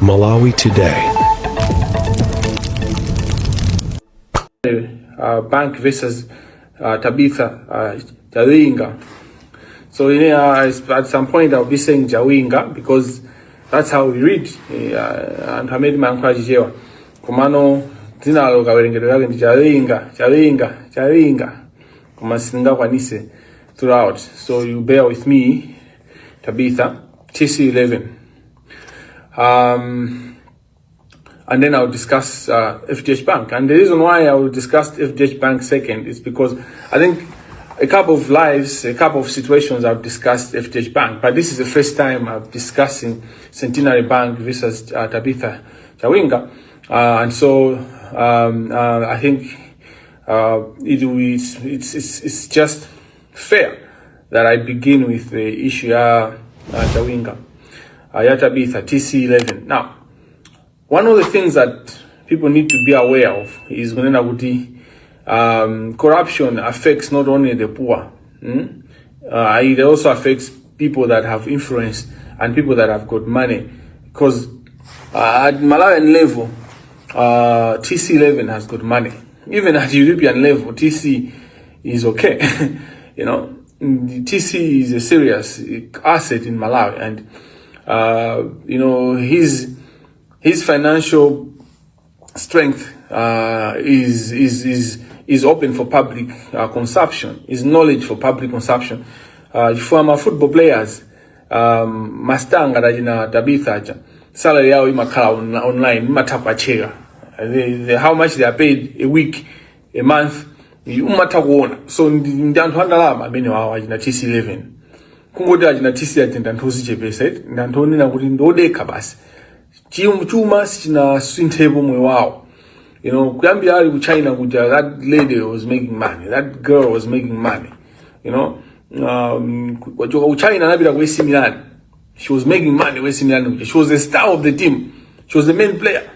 Malawi Today. Bank versus Tabitha, Chawinga. So at some point I'll be saying Chawinga because that's how we read. And I made my encourage Kumano Tina Chawinga. Kumasinga kwanise throughout. So you bear with me, Tabitha, TC11. And then I'll discuss FDH Bank. And the reason why I will discuss FDH Bank second is because I think a couple of lives, a couple of situations I've discussed FDH Bank, but this is the first time I'm discussing Centenary Bank versus Tabitha Chawinga. And so I think it's just fair that I begin with the issue Chawinga, Tabitha, TC11. Now, one of the things that people need to be aware of is corruption affects not only the poor, it also affects people that have influence and people that have got money. Because at Malawian level, TC11 has got money. Even at European level, TC is okay. TC is a serious asset in Malawi, and his financial strength is open for public consumption. His knowledge for public consumption. For football players, Mastanga Rajina Tabitha, salary yao imakala online, imatapa chega. How much they are paid a week, a month, umatakuona. So ndandhandalama amene wawo ajina TC11. Kungoda ajina TC atendantozi chepese, ndantoni na kuti ndodeka basi. Chuma sichina swinthebo mwe wawo. Kuyambira ali ku China kuja, that lady was making money, that girl was making money. Kwachoka ku China anapita ku AC Milan. She was making money with AC Milan. She was the star of the team. She was the main player.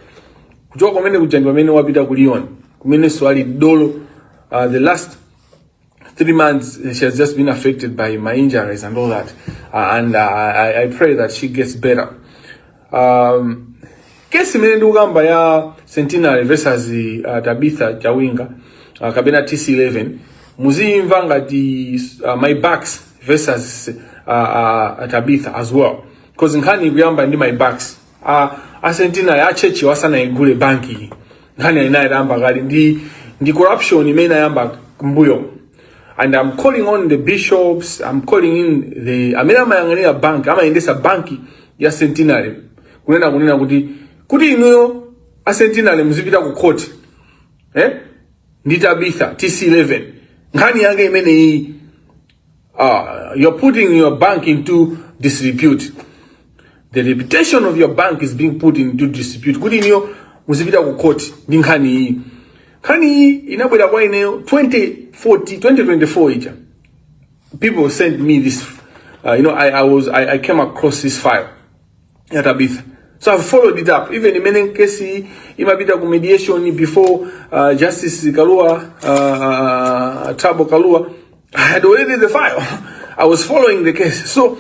The last 3 months she has just been affected by my injuries and all that, and I pray that she gets better. Kesi menendugamba ya Centenary versus Tabitha Chawinga kabena TC11 muzimva ngati my backs versus Tabitha as well, because nkhani kuyamba ndi my backs Centenary achechi wasana igule banki nkhani inayamba kali ndi corruption imene yamba mbuyo. And I'm calling on the bishops, I'm calling in the amena mayangania bank ama indesa banki ya Centenary kunena kuti inuyo Centenary muzipita ku court ndi Tabitha TC11 nkhani yange imene hii you're putting your bank into disrepute. The reputation of your bank is being put into dispute. Kuti inuyo muzipita ku court ndi nkhani hii. Nkhani hii inabwera kwa ineyo 2024 ija. People sent me this I came across this file ya Tabitha. So I've followed it up. Even in kesi imabita ku mediation before Justice Kalua, Tabo Kalua, I had already the file. I was following the case. So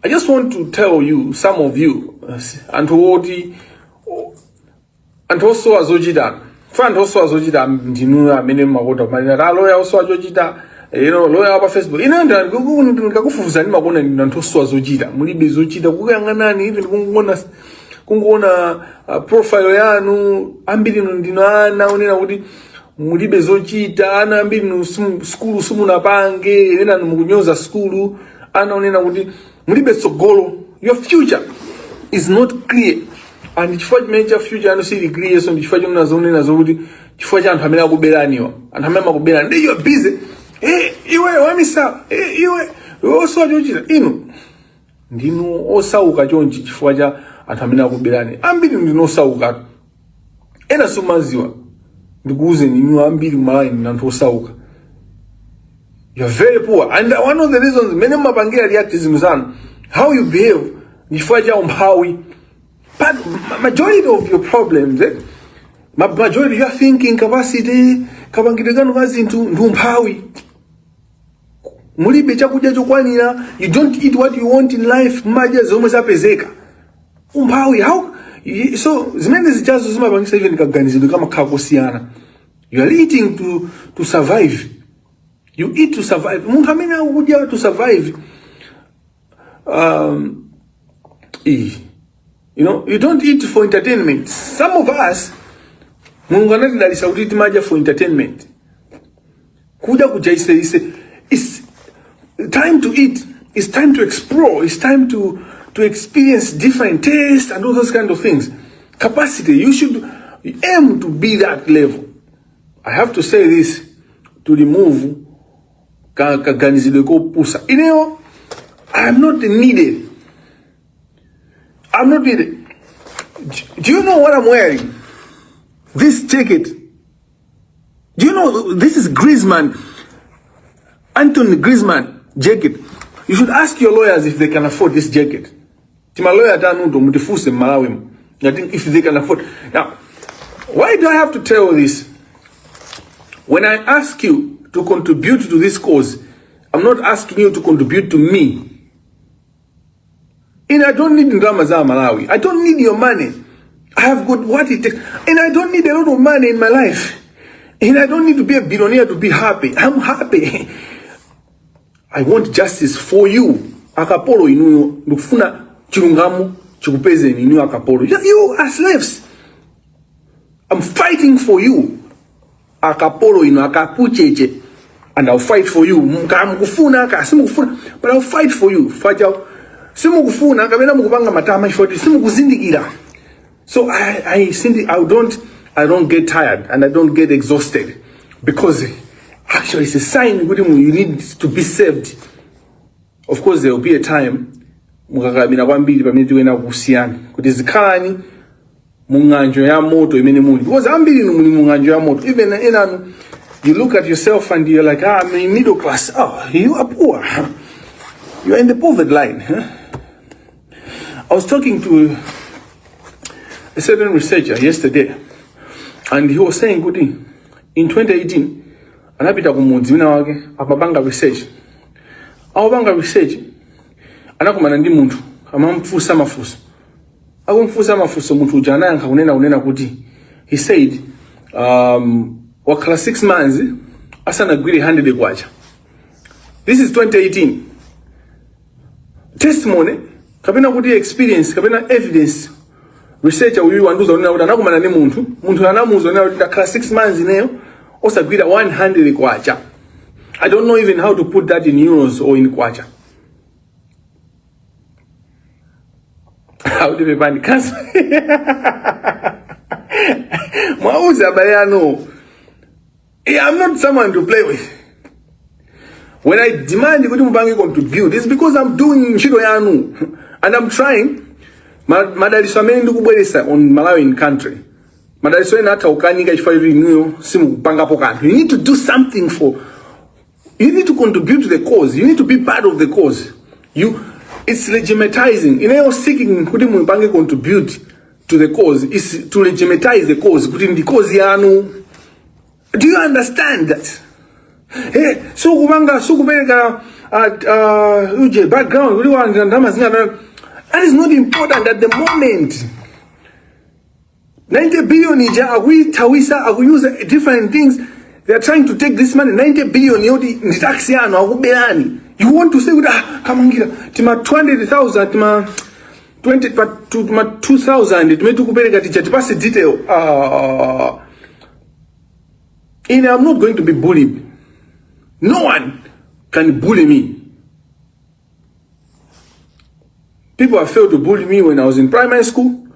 I just want to tell you, some of you, and also azojida. And also azojida ndinua mene magoda marina lawyer also azojida. Lawyer apa Facebook. Inanda ngakufuza ni magona ndinantoso azojida. Mulibe zojida kuyanganani even kungona profile yanu ambiri ndinoana onena kuti mulibe zochita ana ambiri school sumuna pange ena mukunyoza school ana onena kuti mulibe tsogolo. Your future is not clear, and chifukwa chimenecha future anu sili clear, so chifukwa chomwe nazonena zokuti chifukwa cha anthu amene akuberaniwa, anthu amene akuberani ndi you're busy. Iwe wamisa iwe oso chochita ndinu osauka chonchi chifukwa cha anthu amene akuberani ambiri ndinosauka ena sumaziwa ndikuuze inu ambiri Malawi ndi anthu osauka. You're very poor, and one of the reasons many mapangira react zinthu zanu how you behave chifukwa cha umphawi. But majority of your problems majority you are thinking capacity kapangire kanu kazinthu ndi umphawi. Mulibe chakudya chokwanira, you don't eat what you want in life, maja zomwe zapezeka. Umphawi, how So zimene zijazo zimapangisa even kaganizidwe kama kakosiyana. You are eating to survive. You eat to survive. Munthu amene akudya to survive. You know, you don't eat for entertainment. Some of us, Mungu anatidalisa kuti timadya for entertainment. Kuda kuja it's time to eat. It's time to explore. It's time to experience different tastes and all those kind of things. Capacity. You should aim to be that level. I have to say this to remove kaganizidwe pusa. You know, I am not needed. I'm not needed. Do you know what I'm wearing? This jacket. Do you know this is Griezmann, Anthony Griezmann jacket? You should ask your lawyers if they can afford this jacket. Tima lawyer tanundo mutifuse Malawi. I think if they can afford. Now, why do I have to tell this? When I ask you to contribute to this cause, I'm not asking you to contribute to me. And I don't need Ndamaza Malawi. I don't need your money. I have got what it takes. And I don't need a lot of money in my life. And I don't need to be a billionaire to be happy. I'm happy. I want justice for you. Akapolo inu nufuna chirungamu chikupeze inu akapolo. You are slaves. I'm fighting for you. Akapolo inu akapucheche. And I'll fight for you. Mukufuna kasimukufuna. But I'll fight for you. Fight out. Simukufuna kabena mukupanga matama shoti. Simukuzindikira. So I don't get tired and I don't get exhausted because actually it's a sign you need to be saved. Of course there will be a time mukakabina kwambiri pamene tiwena kusiyana kuti zikhani munganjo ya moto imene muli because ambiri muli munganjo ya moto even enanu you look at yourself and you're like I'm in middle class. Oh, you are poor. You are in the poverty line. I was talking to a certain researcher yesterday, and he was saying, "Good in 2018, anapita kumudzi wina wake apabanga research. Awabanga research, anakumana ndi munthu amamfusa mafuso. Akumfusa mafuso munthu uja anayankha kunena kuti he said, wakhala 6 months asanagwire 100 kwacha. This is 2018. Testimony, kapena kuti experience, kapena evidence. Researcher uyu wanduza unena kuti anakumana ndi munthu anamuza unena kuti akhala 6 months ineyo osagwira 100 kwacha. I don't know even how to put that in euros or in kwacha. How do we find cancer? Mauza bayano. I'm not someone to play with. When I demand kuti mubange contribute, it's because I'm doing ntchito yanu and I'm trying. Madaliso amene ndikubweresa on Malawian country. Madaliso ena ata ukanika chifukwa inuyo simu kupangapo kanthu. You need to do something you need to contribute to the cause. You need to be part of the cause. It's legitimizing. Ineyo seeking kuti mubange contribute to the cause is to legitimize the cause. Kuti ndi cause yanu. Do you understand that? Hey, so kubereka uje background kuti wandama zinga. That is not important at the moment. 90 billion ija we tawisa use different things. They are trying to take this money 90 billion yodi ndi tax yano akubelani. You want to say Kamangira tima 200,000 tima 20 but to 2,000 tumetu kubereka ticha tipase detail. And I'm not going to be bullied. No one can bully me. People have failed to bully me when I was in primary school.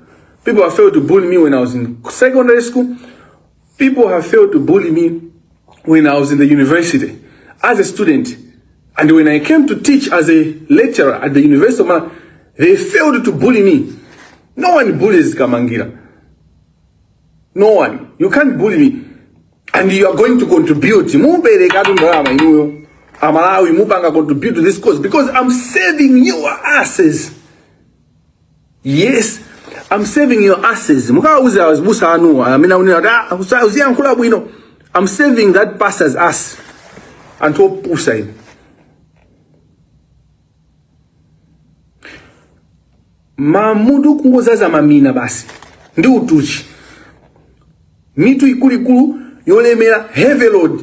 People have failed to bully me when I was in secondary school. People have failed to bully me when I was in the university as a student. And when I came to teach as a lecturer at the University of Malawi, they failed to bully me. No one bullies Kamangira. No one. You can't bully me. And you are going to contribute. Contribute to this cause because I'm saving your asses. Yes, I'm saving your asses. I'm saving that pastor's ass. And to pusa. Mamudu kungozaza mamina basi. ndi utuchi. Mitu ikulu yolemera heavy load.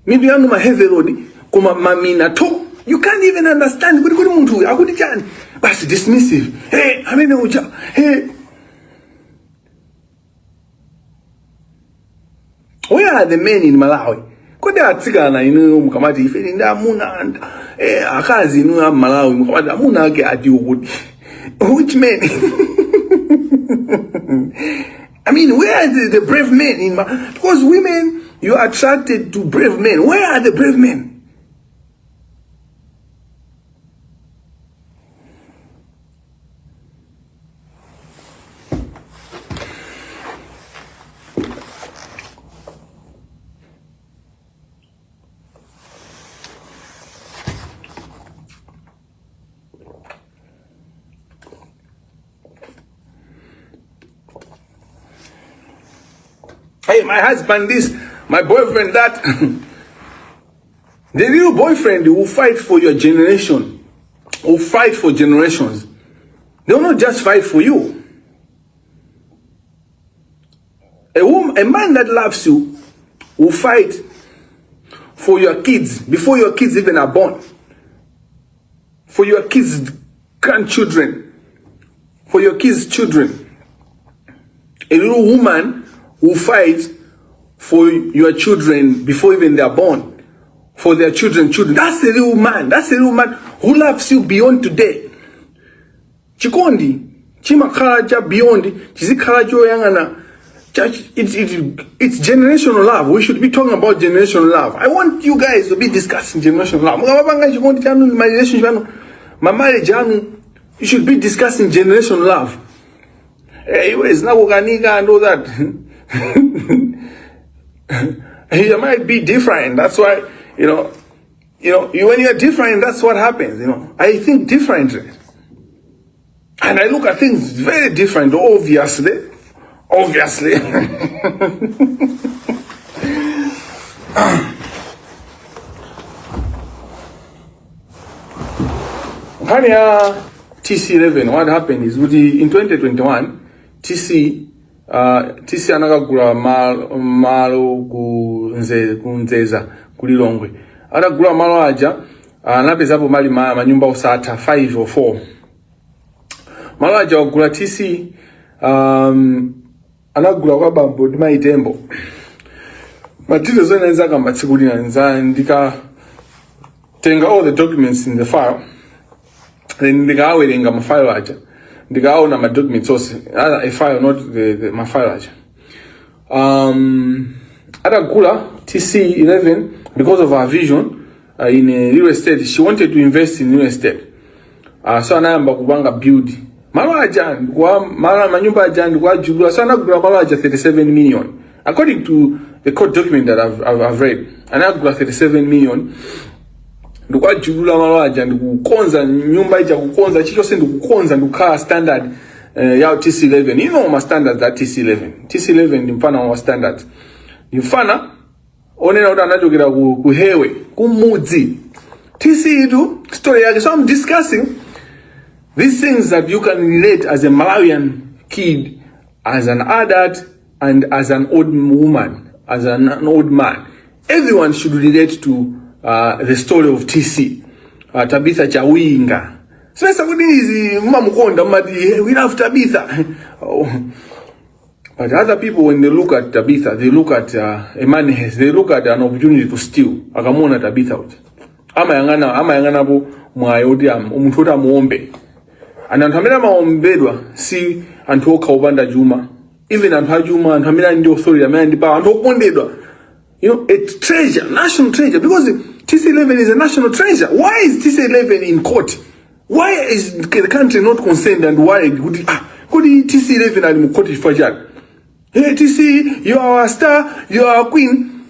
Mitu yanu ma heavy load kuma mamina to. You can't even understand. Kuri muntu akuti chani. Basi dismissive. Hey, amene ucha. Hey. Where are the men in Malawi? Kode atsikana inu mukamati ife nda amuna akazi inu Malawi mukamati amuna ake ati ukuthi. Which men? I mean, where are the brave men in Malawi? Because women, you are attracted to brave men. Where are the brave men? Hey, my husband this, my boyfriend that. The real boyfriend will fight for your generation, will fight for generations. They will not just fight for you. A man that loves you will fight for your kids before your kids even are born. For your kids' grandchildren. For your kids' children. A little woman will fight for your children before even they are born. For their children. That's a real man. That's a real man who loves you beyond today. Chikondi, chimakaraja beyond, chizikarajo yangana. It's generational love. We should be talking about generational love. I want you guys to be discussing generational love. My relationship, my marriage, you should be discussing generational love. Anyways, now and all that. You might be different. That's why, when you're different, that's what happens. I think differently. And I look at things very different, obviously. TC11, what happened is in 2021, TC anakagula malo kunzeza kulilongwe. Anagula malo aja anapezapo mali manyumba osata 5 or 4. Malo aja wagula TC anagula kwa bambo dima itembo. Matito zona nzaka matsikulina ndika tenga all the documents in the file. Then ndika awerenga mafile aja. Ndikaona my documents also a file, not my file aja. Atagula TC11 because of her vision in real estate. She wanted to invest in real estate. So anayamba kubanga build. Malo aja manyumba aja ndikwa jugula. So anagula malo aja 37 million. According to the court document that I've read, anagula 37 million. Ndukwa jugula malo aja ndikukonza nyumba ija kukonza chicho se ndikukonza ndukha standard ya TC11. You know my standards that TC11. TC11 ndi mfana wa standards. Ndi mfana onena uta anachokera kuhewe kumudzi. TC itu story yake. So I'm discussing these things that you can relate as a Malawian kid, as an adult, and as an old woman, as an old man. Everyone should relate to the story of TC, Tabitha Chawinga. So somebody is we love Tabitha. But other people, when they look at Tabitha, they look at a man, they look at an opportunity to steal. Akamona Tabitha. Ama yangana bu mwayodi umututa muombe. Anantamina maombedwa si antoka ubanda Juma. Even Antajuma and Hamina ndio story ya mandipa antokondedwa. A treasure, national treasure, because TC11 is a national treasure. Why is TC11 in court? Why is the country not concerned and worried? Could TC11 and court fajal? Hey TC, you are a star, you are a queen.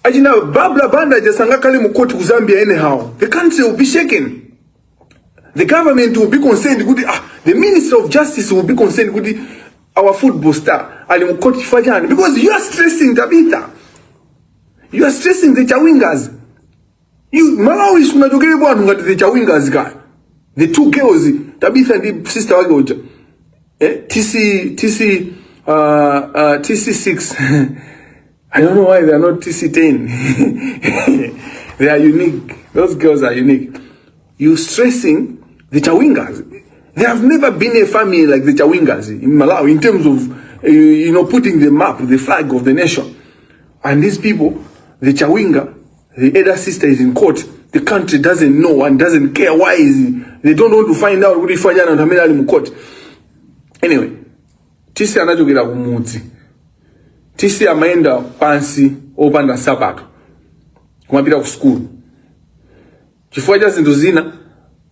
Ajina babla banda jasanga kali mukoti Zambia anyhow. The country will be shaken. The government will be concerned. The Minister of Justice will be concerned with our football star ali mukoti fajal, because you are stressing Tabitha. You are stressing the Chawingas. Malawi is not okay about the Chawingas guy. The two girls, Tabitha and the sister Wagoja. TC6. I don't know why they are not TC10. They are unique. Those girls are unique. You stressing the Chawingas. There have never been a family like the Chawingas in Malawi in terms of, putting the map, the flag of the nation. And these people, the Chawinga, the elder sister is in court. The country doesn't know and doesn't care. Why is it? They don't want to find out what if I in court. Anyway, TC anachokera kumudzi. TC amaenda pansi opanda sabato. Kumapita ku school. Chifukwa cha zinthu zina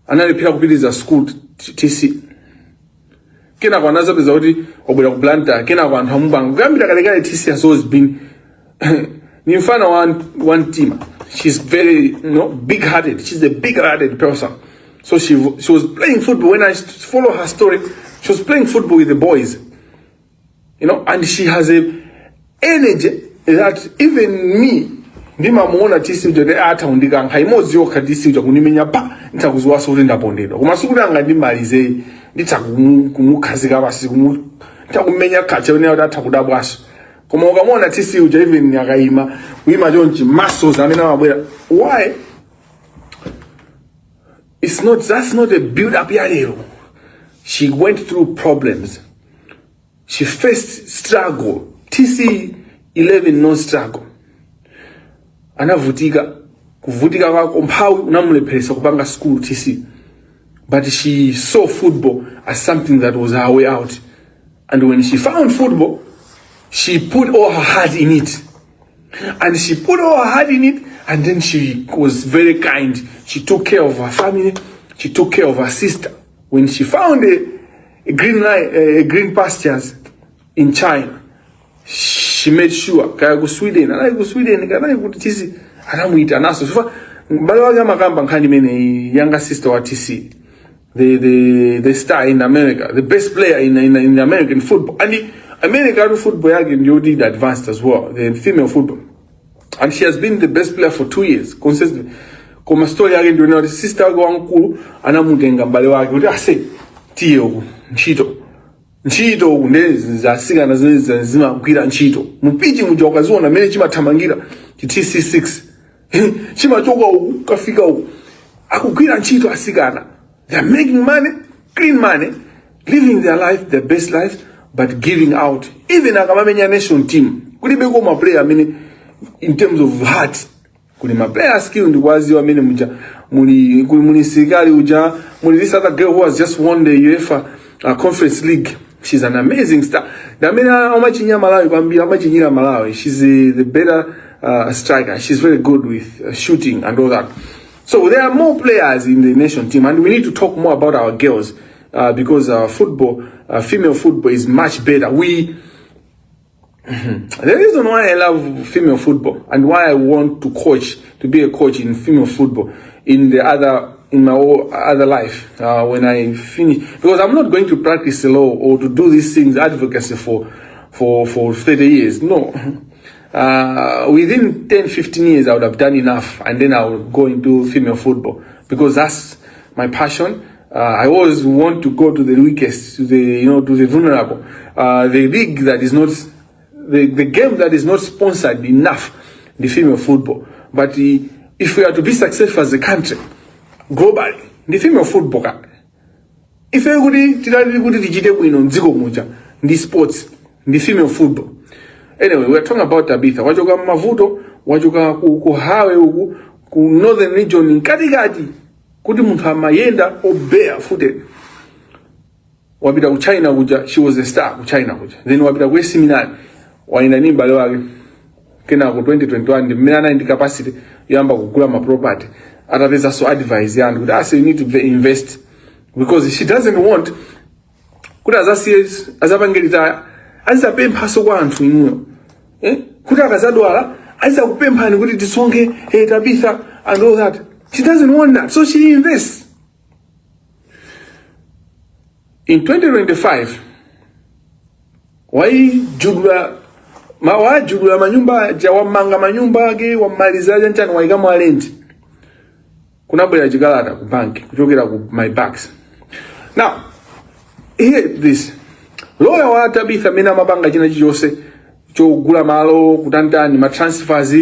analipira kupitiriza school TC. Kena kwa nazapeza kuti obwera ku planta, kena kwa anthu amubanga. Kuyambira kalekale TC has always been ni mfano one team. She's very, big-hearted. She's a big-hearted person. So she was playing football. When I follow her story, she was playing football with the boys. And she has a energy that even me, ndima muona TC ujode ata undika haimozi yoka TC uja kunimenya pa nitakuzuwa suri ndapondedwa. Kumasukuri anga ndimalize nitakumukazika basi nitakumenya kache wene ata kudabwasu. Kuma ukamona TC uja even nyakaima wima jonchi muscles amena mabwera. Why? That's not a build up yalero. She went through problems. She faced struggle. TC11 no struggle. Anavutika kwako mphawi unamulepheresa kupanga school TC. But she saw football as something that was her way out. And when she found football, she put all her heart in it. And she put all her heart in it, and then she was very kind. She took care of her family. She took care of her sister. When she found a green pastures in China, she made sure kaya go Sweden, kana go TC, anamuita naso. So bale wake makamba nkhani mene younger sister wa TC. The star in America, the best player in American football. And the American football yake did advanced as well, the female football. And she has been the best player for 2 years consistently. Kuma story yake ndio sister wake wankulu anamutenga mbale wake kuti ase tiyo ntchito ndezi zasikana zeze zimagwira ntchito mupiji muja ukaziona mene chimathamangira TC6 chimachoka ukafika uku akugwira ntchito asikana. They are making money, clean money, living their life, their best life, but giving out. Even akamamenya national team kulibe ko player in terms of heart. Kuli player skill ndikwaziwa mene muja muli sikali uja muli this other girl who has just won the UEFA Conference League. She's an amazing star. Damina amachinya Malawi kwambia amachinyira Malawi. She's the better striker. She's very good with shooting and all that. So there are more players in the nation team, and we need to talk more about our girls because football, female football is much better. The reason why I love female football and why I want to be a coach in female football in my other life when I finish, because I'm not going to practice the law or to do these things advocacy for 30 years. No. Within 10-15 years I would have done enough, and then I would go into female football because that's my passion. I always want to go to the weakest, to the vulnerable. The league that is not the game that is not sponsored enough, the female football. But if we are to be successful as a country globally, the female football, if everybody the sports, the female football. Anyway, we're talking about Tabitha. Wajoka mavuto, wajoka kuhawe ku northern region in katikati. Kuti muntu amayenda o barefooted. Wabida ku China kuja, she was a star ku China kuja. Then wabida ku seminary, waina ni mbale wake. Kena ku 2021 the mina capacity yamba kugula ma property. Atapeza so advise yangu. That's you need to invest because she doesn't want kuti azapangirita azapempha so kwanthu inuyo. Kuti akazadwala aisa kupempha ni kuti tisonge Tabitha and all that. She doesn't want that, so she invests. In 2025, wajugula manyumba wamanga manyumba ake wamalizaje nchani waikamu rent. Kuna bwera chikalata ku bank kuchokera ku my backs. Now, hear this. lawyer wa Tabitha mena mabanga china chijose chogula malo kutantani ma transfers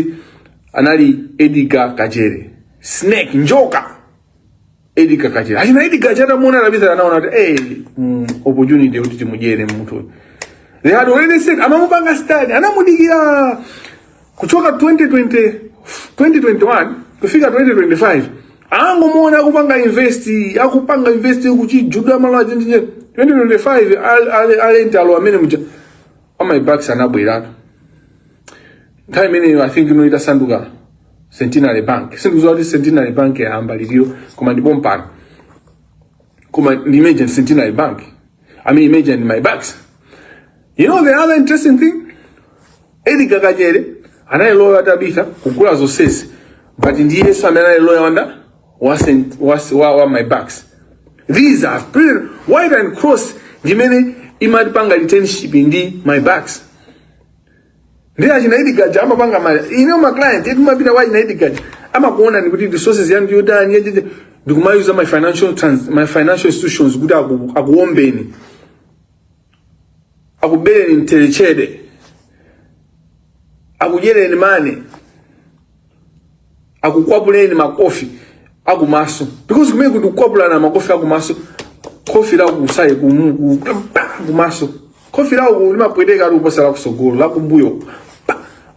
anali Edgar Kajere. Snake njoka Edgar Kajere. Achina Edgar Kajere muona Tabitha anaona opportunity kuti timujere mtu. They had already said amamupanga study anamudigira kuchoka 2021 kufika 2025 angomona kupanga akupanga invest kuchijuda malo ajinje 2025 alentalo amene muja my backs anabwera time ine I think ita sanduka Centenary Bank sinduzwa Centenary Bank yahamba lilio koma ndipompana koma imagine Centenary Bank imagine my backs. You know the other interesting thing, Edgar Kajere anaye lawyer Tabitha kugula Zonse, but ndiye samena lawyer wanda was my backs. These are pretty white and cross jimene imadipanga retention ndi my backs. Ndiye achina Edgar jamba panga mali. My client yetu mabita white na Edgar ama kuona ni kuti resources yangu yodani yeje ndikumayuza my financial institutions kuti akuombeni. Akubele ni telechede. Akujele ni mane. Akukwapule ni makofi. Akumaso. Because kumeye kutukwapula na makofi akumaso. Kofi la kusaye kumaso. Kofi la kulima pwedeka luposa la kusogolo. La kumbuyo.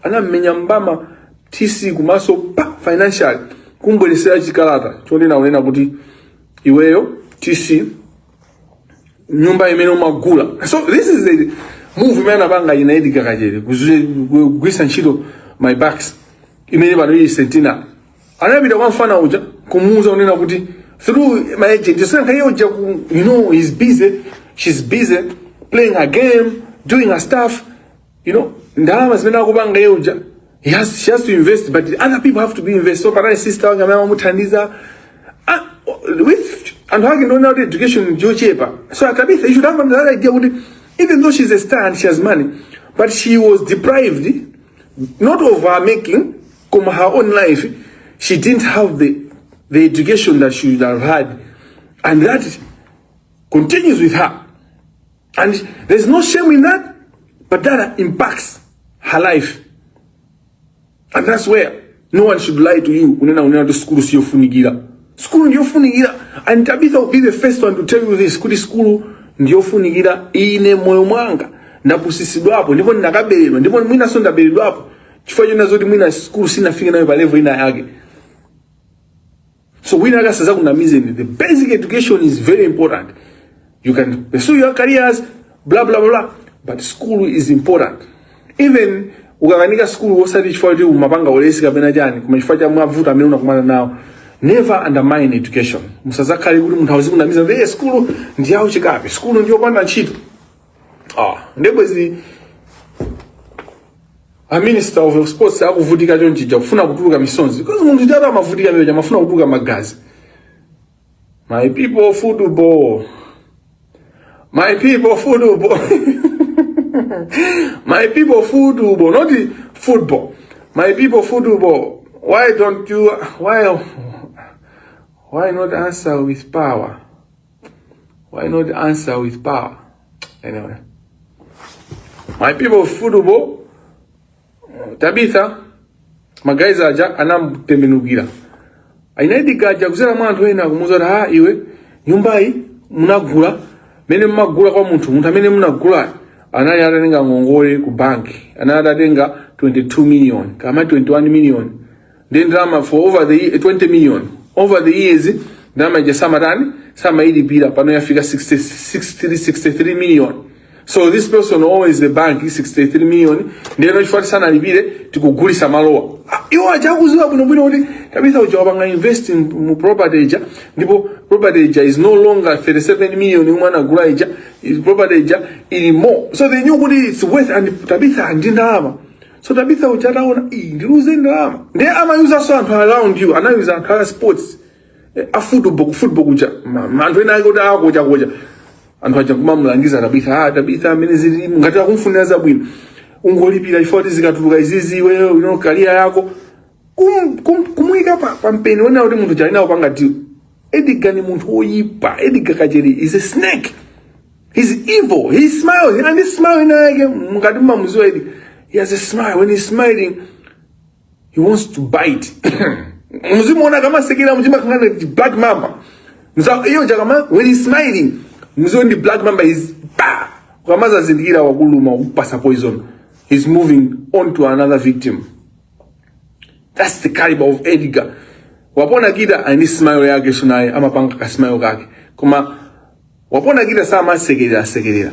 Ana mmenyambama TC kumaso. Financial. Kumbwele sila chikalata. Chonde na unena kuti iweyo TC nyumba imeno magula. So this is the movement abanga ina Edgar Kajere kugwisa nchito my backs imene bado yi sentina anabida kwa mfana uja kumuza unena kuti through my agent senka yoja she's busy playing her game, doing her stuff, ndalama zimena kubanga yoja she has to invest, but other people have to be invested. So para sister wanga mama mutandiza with and how can know now the education Joe Chepa. So Tabitha, you should have another idea. Even though she's a star and she has money, but she was deprived, not of her making, come her own life. She didn't have the education that she would have had, and that continues with her. And there's no shame in that, but that impacts her life. And that's where no one should lie to you. Unena to school siyo funigira. School ndiyo funigira. And Tabitha will be the first one to tell you this. Kuli school ndiyo funigira ine moyo mwanga. Na pusisidwa hapo. Ndipo ninakabelelwa. Ndipo mwina sonda belelwa hapo. Chifanya nazodi mwina school sina finga na yoba level ina yage. So wina aga saza kuna mizeni. The basic education is very important. You can pursue your careers, blah, blah, blah. But school is important. Even ukaganika school wosati chifanya umapanga olesi kabena jani. Kumachifanya mwavuta meuna kumana nao. Never undermine education. Musazakali kuli mutawezi kuna miza. School ndiyo chikape. School ndiyo panda chito. Ndipo zi a minister of sports akuvutika chonchija kufuna kutuluka misonzi. Because muntu jata amavutika myoja mafuna kutuluka magazi. My people football. My people football. My people football, not the football. My people football. Why don't you why not answer with power? Why not answer with power? Anyway. My people football. Tabitha magaiza aja anamtembenugira. Ainaidika aja kuzera mwantu wena kumuzora iwe nyumbai munagula mene magula kwa muntu amene munagula anali atatenga ngongole ku banki anali atatenga 22 million kama 21 million then drama for over the 20 million over the years drama je samatani sama ili bila pano yafika 63 million. So this person always the bank is 63 million. Ndiyo nifati sana libile tikugulisa maloa. Iwa ajakuziwa buno udi Tabitha ujawabanga invest in property eja. Ndipo property eja is no longer 37 million umwana gula eja. Property eja ili more. So they knew what it's worth and Tabitha andindama. So Tabitha ujataona ndiruze ndama. Ndiye ama user so around you. Ana user kala sports. A football kuja. Mandwena agoda kuja. Antu haja kumamulangiza Tabitha menezili ngata kumfunira zabwino ungolipira ifoti zikatuluka izizi wewe career yako kumwika pa mpeni wona kuti muntu jalina upanga deal. Edgar ni muntu oyipa. Edgar Kajere is a snake. He's evil. He smiles, and he's smiling again. He has a smile. When he's smiling, he wants to bite. Black mamba. When he's smiling, the black mamba is poison. He's moving on to another victim. That's the caliber of Edgar. Wapona gida and this smile yake sunaye ama panga ka smile kake. Kuma wapona gida sama segelera.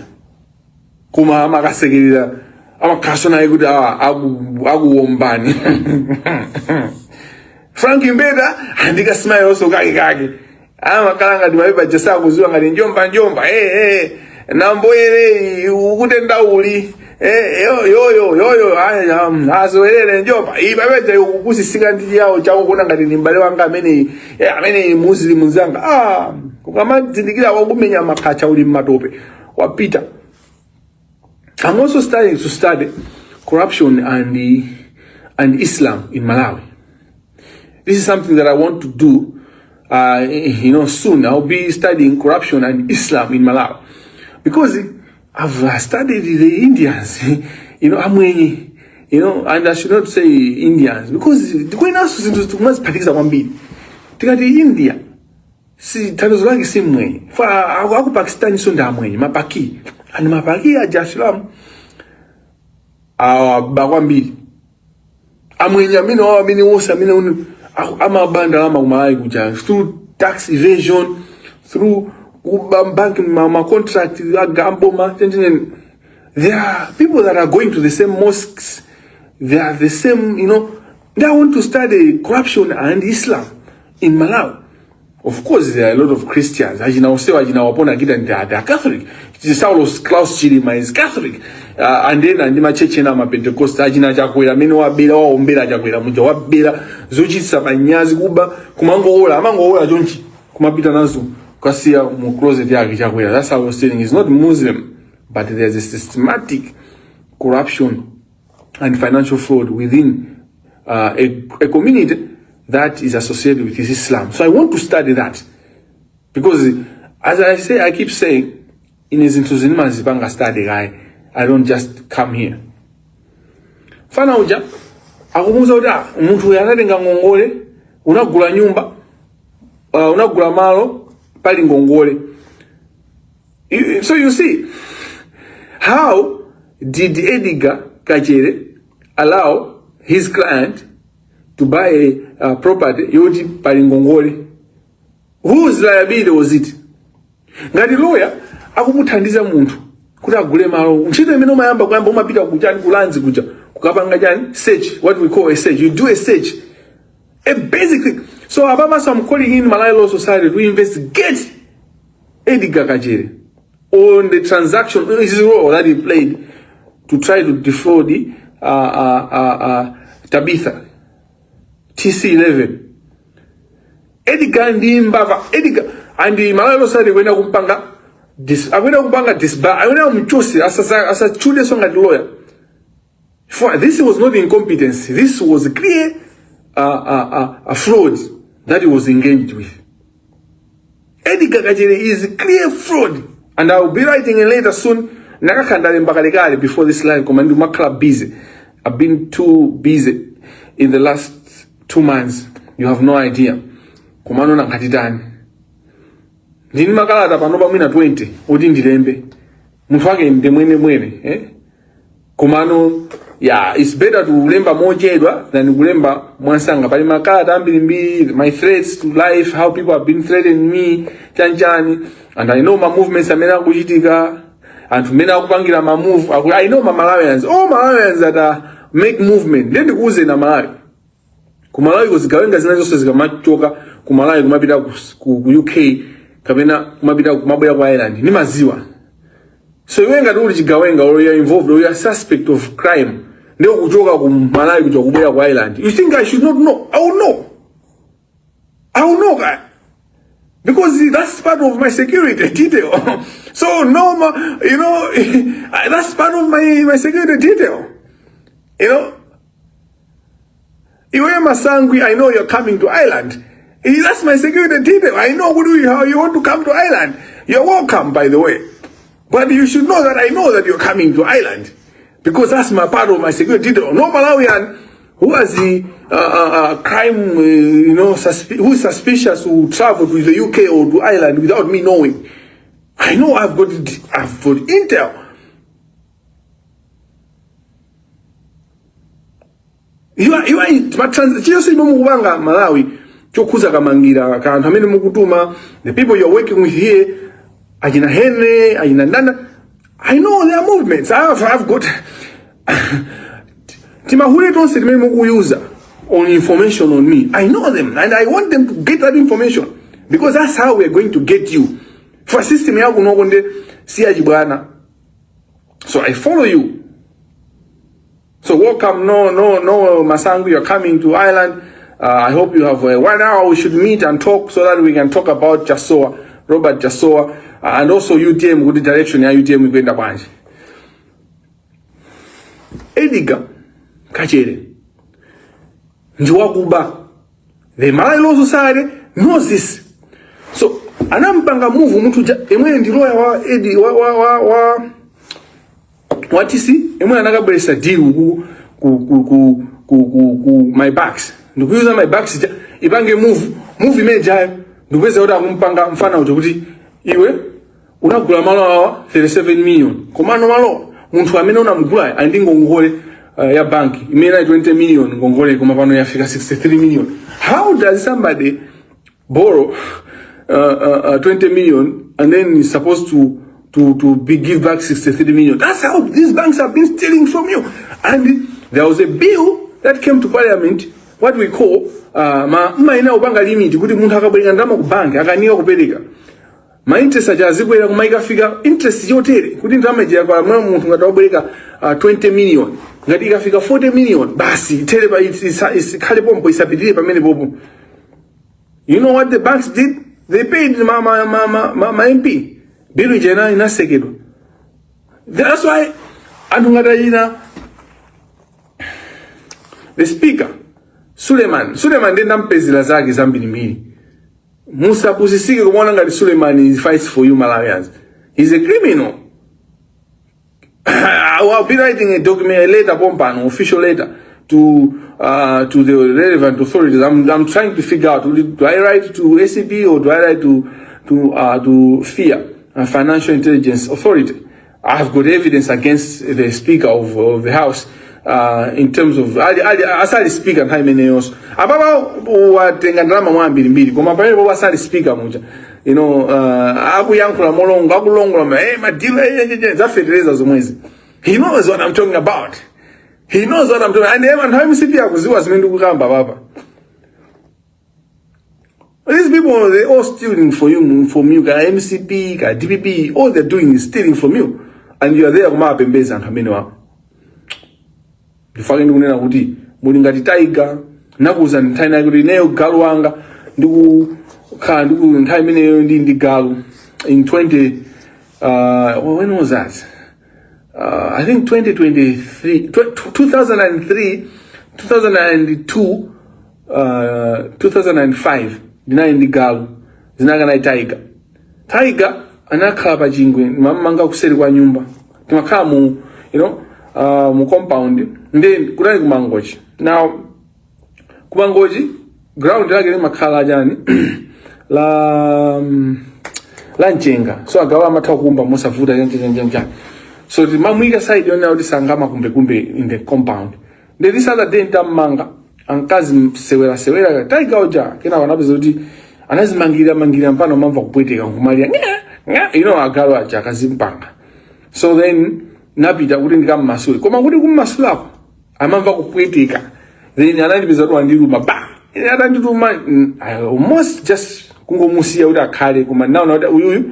Kuma ama ka segelera ama kasona guda agu wombani. Frankie Mbeda andika smile also kake. Ama kalanga dimabeba jasa kuzua ngati njomba. Namboyere ukutenda uli. Yo, azoelele njomba. Ibabeje ukusisika ndiji yao chako kuna ngati nimbale wanga amene Muslim zanga. Kukama zindikira wakumenya makacha uli matope. Wapita. I'm also starting to study corruption and Islam in Malawi. This is something that I want to do soon. I'll be studying corruption and Islam in Malawi. Because I've studied the Indians, Amweni, and I should not say Indians, because the going out to must particular one bit. Take the India. See, Tanzania is same way. For our Pakistan is on the Amweni, Mapaki, and Mapaki are Jaslam. Bagwambi. Through tax evasion, through banking, contract, there are people that are going to the same mosques. They are the same, they want to study corruption and Islam in Malawi. Of course, there are a lot of Christians. As you know, they are Catholic. Saulos Klaus Chilima is Catholic. And then my church in Pentecost, Ajina Jaquera, Minoa Bela, Umbela Jaquera, Mujawa Bela, Zuchi Sabanyaz Guba, Kumango, Amango, Jonchi, Kumapita Nazu, Kasia, Mukroze Jaquera. That's how I was saying. It's not Muslim, but there's a systematic corruption and financial fraud within a community that is associated with Islam. So I want to study that. Because, as I keep saying, in his enthusiasm, study guy, I don't just come here. Fana uja, akumuza uja, mtu yanade nga ngongole, unagula nyumba, unagula malo, pali ngongole. So you see, how did Edgar Kajere allow his client to buy a property, yoti pali ngongole? Whose liability was it? Ngati lawyer, akumuthandiza muntu kuti agule malo ntchito imene umayamba kuyamba umapita kuchani kulanzi kuja kukapanga chani search, what we call a search. You do a search, a basic thing. So Abamasa, I'm calling in Malawi Law Society to investigate Edgar Kajere on the transaction, his role that he played to try to defraud the Tabitha TC11. Edgar ndi mbava Edgar and the Malawi Law Society wena kumpanga this, I went to disbar. I went to choose as a children song at lawyer. For this was not incompetence. This was a clear a fraud that he was engaged with. Edgar Kajere is a clear fraud, and I will be writing a letter soon. Before this live, command my club busy. I've been too busy in the last 2 months. You have no idea. Commando na katidani. Ndini makalata panoba mwina 20 oti ndilembe mufake mwene komano it's better to lemba mochedwa than kulemba mwansanga pali makalata ambiri my threats to life, how people have been threatening me chanchani, and I know my movements amene akuchitika and mena akupangira ma move. I know my Malawians, all Malawians that make movement then kuze na Malawi kumalawi kuzigawenga zinazo zikamachoka kumalawi kumapita ku UK kabena kumapita kumaboya kwa island ni maziwa. So wenga uli chigawenga or you are involved or you are suspect of crime ndio kuchoka ku Malawi kuja kuboya kwa island. You think I should not know? I will know guy, because that's part of my security detail. So no, that's part of my security detail. Iwe Masangwi, I know you're coming to Ireland. That's my security detail. I know how you want to come to Ireland. You're welcome, by the way. But you should know that I know that you're coming to Ireland, because that's my part of my security detail. No Malawian who has the crime, who is suspicious who travel to the UK or to Ireland without me knowing. I know I've got intel. You are Malawi. The people you're working with here, I know their movements. I've got Timahule don't say on information on me. I know them and I want them to get that information, because that's how we're going to get you. For system, so I follow you. So welcome, no, Masangu, you're coming to Ireland. I hope you have 1 hour. We should meet and talk so that we can talk about Jasoa, Robert Jasoa, and also UTM, good direction, UTM, we go in Ediga, Kachere, Njuakuba, the Malawi Law Society knows this. So, anampanga move mutu emwe ndiloya wa edi wa TC emwe anakabresa deal ku my backs ndikuuza my backs ipange move imeja ndikuweza oda kumpanga mfana kuti iwe unagula malo awa 37 million komano malo muntu amene unamugula andingo ngole ya banki imena 20 million ngongole koma pano yafika 63 million. How does somebody borrow 20 million and then is supposed to give back 63 million? That's how these banks have been stealing from you. And there was a bill that came to parliament, what we call ina ubanga limit kuti muntu akabwera ndama ku bank akaniwa kupereka ma interest ajazikwera kumaika fika interest yotere kuti ndama jira kwa muntu ngatabwera 20 million ngati ikafika 40 million basi tere ba isikhale pompo isapitire pamene popo. You know what the banks did? They paid my MP. Bill jena inasekedwa. That's why andungatayina the speaker Suleiman ndenda mpezela zake zambiri mbiri. Musa kusisike kumona ngati Suleiman fights for you Malawians. He's a criminal. I'll be writing a document, a letter, an official letter to the relevant authorities. I'm trying to figure out, do I write to ACB or do I write to FIA, Financial Intelligence Authority? I've got evidence against the Speaker of the House in terms of asali speaker time neos. Ababa watenga drama mwambiri mbiri. Koma pale baba asali speaker mucha. You know, akuyankula molongo, akulongola madila zafeteleza zomwezi. He knows what I'm talking about. He knows what I'm doing. And even how MCP akuziwa zimendu kukamba baba. These people, they all stealing from you. Ka MCP, ka DPP, all they're doing is stealing from you. And you are there kuma pembeza nkamene wako. Ndifake ndikunena kuti mulingati taiga nakuza ntaina kuti neyo galu wanga ndiku nthawi imeneyo ndi galu in 20 when was that? I think 2023, 2003, 2002, 2005, ndinali ndi galu zinakana taiga anakhala pa chingwe mamanga kuseri kwa nyumba timakhala mu mu compound then kunali kumangochi. Now kumangochi ground yake limakhala jani la nchenga, so agawa amatha kumba mosavuta njanja. So the mamwika side yona kuti sangama kumbe in the compound. Then this other day ntamanga ankazi sewera taiga oja kena wanabiza kuti anazimangira mpano mamva kupweteka ngumalia agalo aja akazimpanga. So then napita kuti ndikamasule koma kuti kummasulako amamva kupweteka then anandibiza kuti wandiruma atandituma almost just kungomusiya kuti akhale koma naona kuti uyu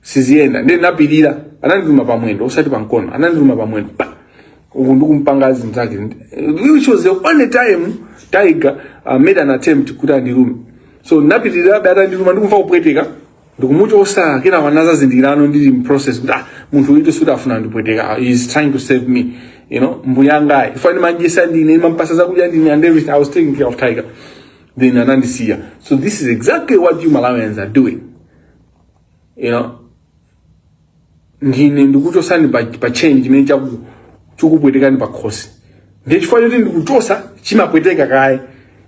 sizienda then napilira anandituma pamwendo usati pankono anandituma pamwendo uku ndikumpanga zintake, which was the only time Tiger made an attempt kuti andirume. So napilira atandituma ndikumva kupweteka ndikumuchosa kena wanaza zindirano ndiri in process kuti muntu uyu suda afuna ndipweteka, he is trying to save me, mbuyanga ifani manjisa ndine mampasa zakudya ndine and everything. I was taking care of Tiger then anandisiya. So this is exactly what you Malawians are doing, ngine ndikuchosani pa change chimene chikupwetekani pa khosi ndiye chifukwa choti ndikuchosa chimapweteka kaye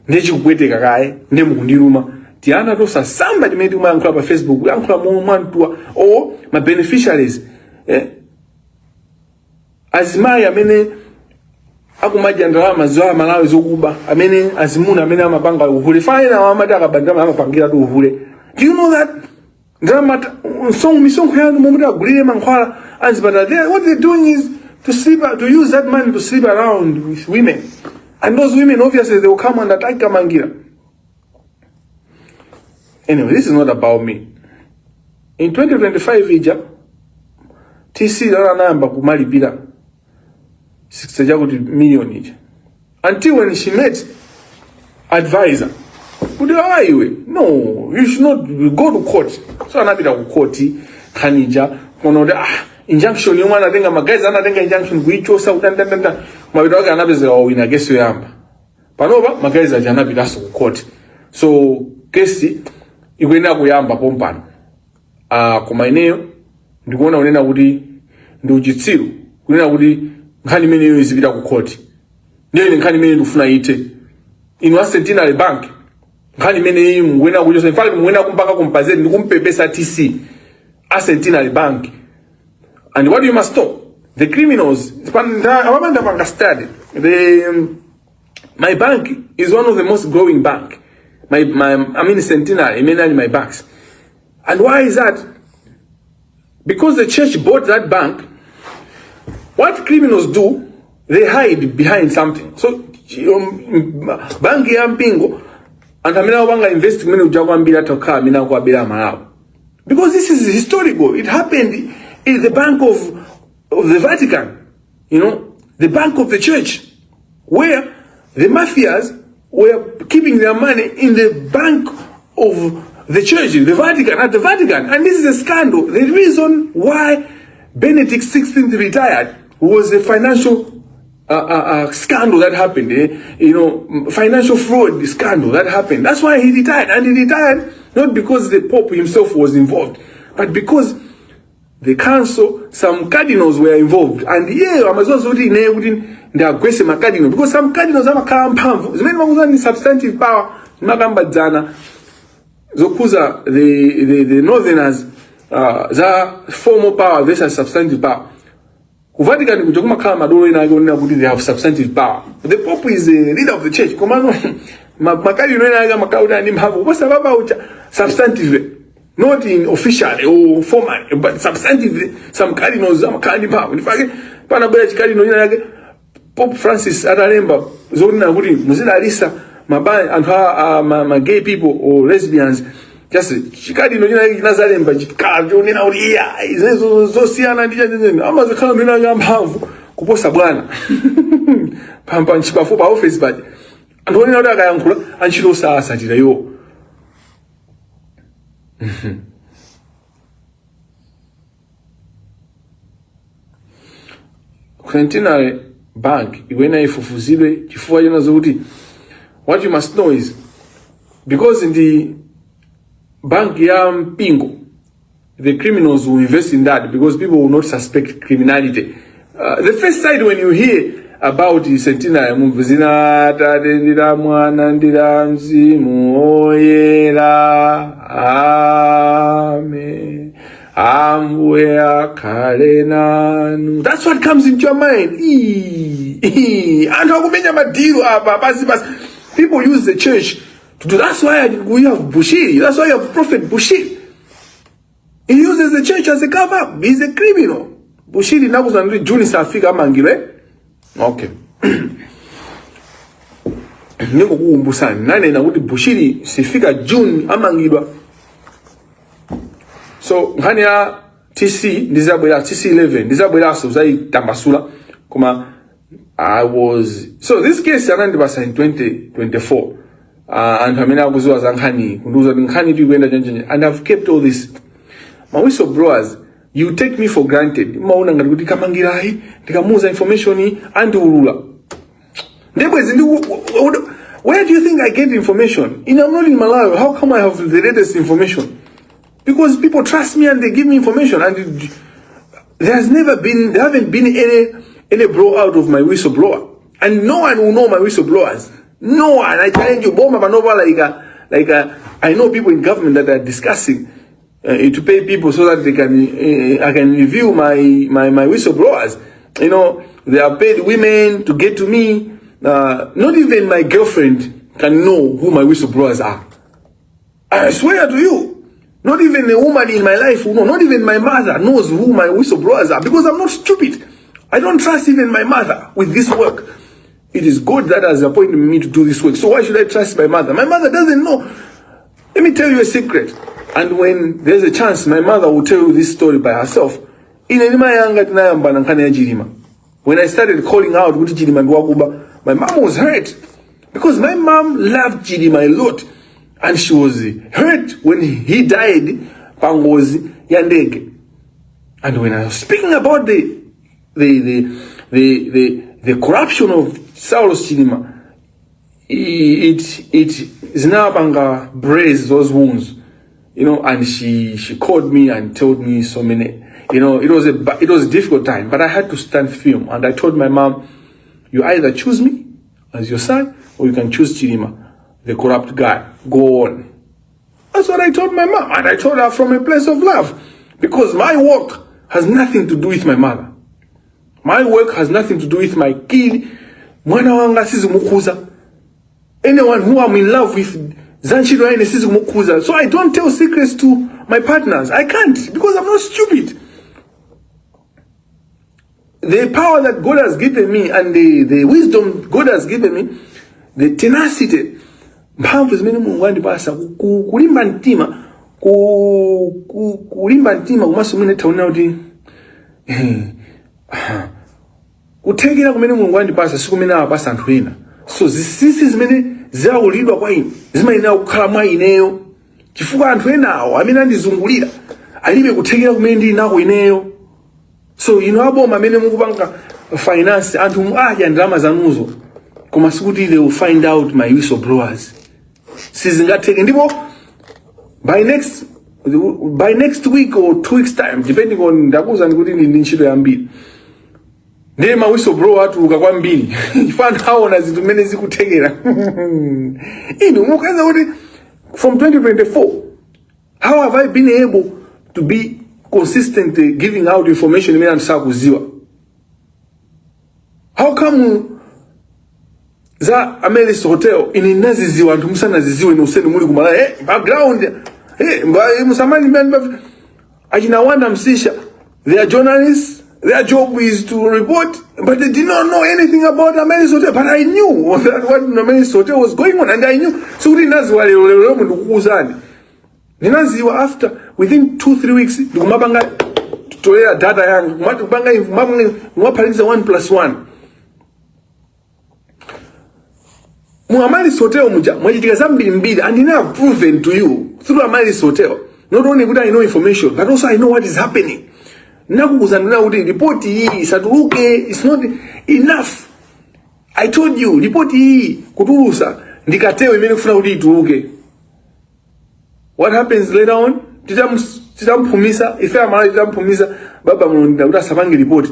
ndiye chikupweteka kaye ndiye mukundiluma tiana tosa samba chimene tikumayankhula pa Facebook kuyankhula mwantuwa o ma beneficiaries azimayi amene akumadya ndalama za Malawi zokuba amene azimuna amene amapanga uhule faina amati akabandama amapangira tu uhule. Do you know that drama misongo yanu momwe agulire mankhwala anzipata there what they're doing is to use that money to sleep around with women, and those women obviously they will come and attack Kamangira. Anyway, this is not about me. In 2025 ija TC dala namba kumalipira 60 million ija until when she met advisor no, you should not go to court. So anapita ku court kanija kono injunction yomwe anatenga magazi anatenga injunction kuichosa utandanda mabito wake anapeza wina kesi yoyamba panopa magazi aja anapita ku court. So kesi ikuenda kuyamba pompano koma ineyo ndikuona unena kuti ndi uchitsiru kunena kuti nkhani imene yo izipita ku court ndiye nkhani imene ndikufuna ite inu Centenary Bank nkhani imene mwena kuchosa in fact mwena kumpaka kumpazeni ndikumpepesa TC Centenary Bank. And what you must stop the criminals my bank is one of the most growing bank. Centenary, my banks. And why is that? Because the church bought that bank. What criminals do, they hide behind something. So, bank ya mpingo, and amina wanga invest mene ujagwa mbila toka, amina kwa bila Malawi. Because this is historical. It happened in the bank of the Vatican. You know, the bank of the church, where the mafias were keeping their money in the bank of the church, the Vatican, at the Vatican. And this is a scandal. The reason why Benedict XVI retired was a financial scandal that happened. Financial fraud scandal that happened. That's why he retired. And he retired not because the Pope himself was involved, but because the council, some cardinals were involved. And I'm also in the aggressive cardinals, because some cardinals have a powerful. The substantive power, Zokuza, the northerners, the formal power versus substantive power. Vatican, they have substantive power. The Pope is the leader of the church. Substantive, not in official or formal, but substantive. Some cardinals have power. In fact, Pope Francis Aralemba, Zona Guri, Muzila Lisa, and her my gay people or lesbians. Just Chikadi no Nazarem, but Cardio in our ear is Zosiana and the Kamangira have Kuposa Bwana Pampan Chipafopa office, but and one other guy and she knows Sajirayo. Centenary Bank, when I fufuzile, before you know, what you must know is because in the bank yam pingo, the criminals will invest in that because people will not suspect criminality. The first side when you hear about the Centenary Mumvuzina Tadendira Mwanandira Mzimu Oyera Amen. That's what comes into your mind. People use the church to do. That's why we have Bushiri. That's why you have Prophet Bushiri. He uses the church as a cover. He's a criminal. Bushiri nakuzanuri Juni Safika Mangire. Okay. Niko kuumbusani. Nane na kuti Bushiri sifika June Amangidwa. So ngania TC ndizabwera TC 11 ndizabwera so zai tambasula kuma so this case yanandibasa in 2024 and hamina kuzuwa zankhani kunduza nkhani tukwenda njenje, and I've kept all this. My whistleblowers, you take me for granted. Mauna ngati kuti Kamangira hi ndikamuza information hi and Waulula. Where do you think I get information? I'm not in Malawi. How come I have the latest information? Because people trust me and they give me information. And there haven't been any blowout of my whistleblower. And no one will know my whistleblowers. No one. I challenge you, Boma Manova, I know people in government that are discussing to pay people so that they can, I can review my whistleblowers. You know, they are paid women to get to me. Not even my girlfriend can know who my whistleblowers are. I swear to you. Not even a woman in my life who knows. Not even my mother knows who my whistleblowers are, because I'm not stupid. I don't trust even my mother with this work. It is God that has appointed me to do this work. So why should I trust my mother? My mother doesn't know. Let me tell you a secret. And when there's a chance, my mother will tell you this story by herself. When I started calling out my mom was hurt. Because my mom loved Chidima a lot. And she was hurt when he died, Pangozi Yandege. And when I was speaking about the corruption of Saulos Chidima, it Zinabanga braced those wounds, you know, and she called me and told me so many, you know, it was a difficult time, but I had to stand firm. And I told my mom, you either choose me as your son, or you can choose Chidima, the corrupt guy. Go on. That's what I told my mom. And I told her from a place of love. Because my work has nothing to do with my mother. My work has nothing to do with my kid. Anyone who I'm in love with, so I don't tell secrets to my partners. I can't, because I'm not stupid. The power that God has given me and the wisdom God has given me, the tenacity, kulimba ntima kumasumine taunauti kutegera kumene Mulungu andipasa sikumene apasa anthu ena. So zisisi zimene zaulidwa kwa ine zimayenera kukhala mwa ineyo, chifukwa anthu enawo amene andizungulira alibe kutegera kumene ndili nako ineyo. So aboma amene mukupanga finance anthu adya ndalama zanuzo, koma sikuti they will find out my whistleblowers. Sizingateke ndipo by next week or 2 weeks time, depending on ndakuza ndikuti ndi ntchito yambiri, ndiye ma whistleblower atuluka kwambiri ifana haona zinthu zimene zikuthekera. Inu mukaza kuti from 2024 how have I been able to be consistent giving out information imene andisakuziwa? How come za Amelis Hotel inaziziwa anthu musanaziziwe noseni muli kumala background musamani ajinawanda msisha, they are journalists, their job is to report, but they did not know anything about Amelis Hotel. But I knew what Amelis Hotel was going on, and I knew. So we naziwa leo mundu kukuzani ninaziwa after within 2-3 weeks ndikumapanga tolera data yangu kumapanga kumapaliza 1+1. Amelis Hotel mwajitika zambiri and I have proven to you through Amelis Hotel, not only that I know information, but also I know what is happening. Nakukuzanuna kuti report hii satuluke is not enough. I told you report hii kutulusa ndikatewe imene kufuna kuti ituluke. What happens later on? Titampumisa ife amala titampumisa baba mulonda kuti asapange report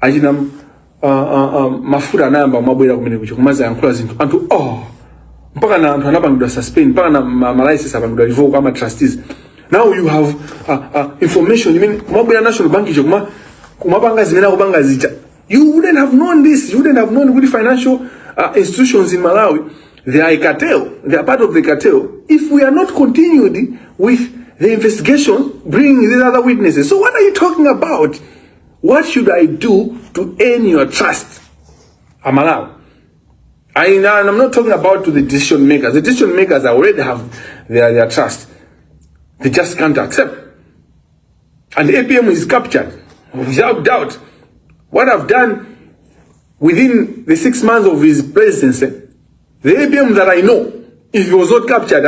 achina mafuta namba mwabwera kumene kucho kumaza yankhula zinthu anthu mpaka na anthu anapangidwa suspend mpaka na malaisesa apangidwa revoke ama trustees. Now you have information. You mean kumabwera National Bank icho kumapanga zimene akupanga zita. You wouldn't have known this. You wouldn't have known good financial institutions in Malawi. They are a cartel. They are part of the cartel. If we are not continued with the investigation, bringing these other witnesses. So what are you talking about? What should I do to earn your trust? Malawi. And I'm not talking about to the decision makers. The decision makers already have their trust. They just can't accept. And the APM is captured, without doubt. What I've done within the 6 months of his presidency, the APM that I know, if he was not captured,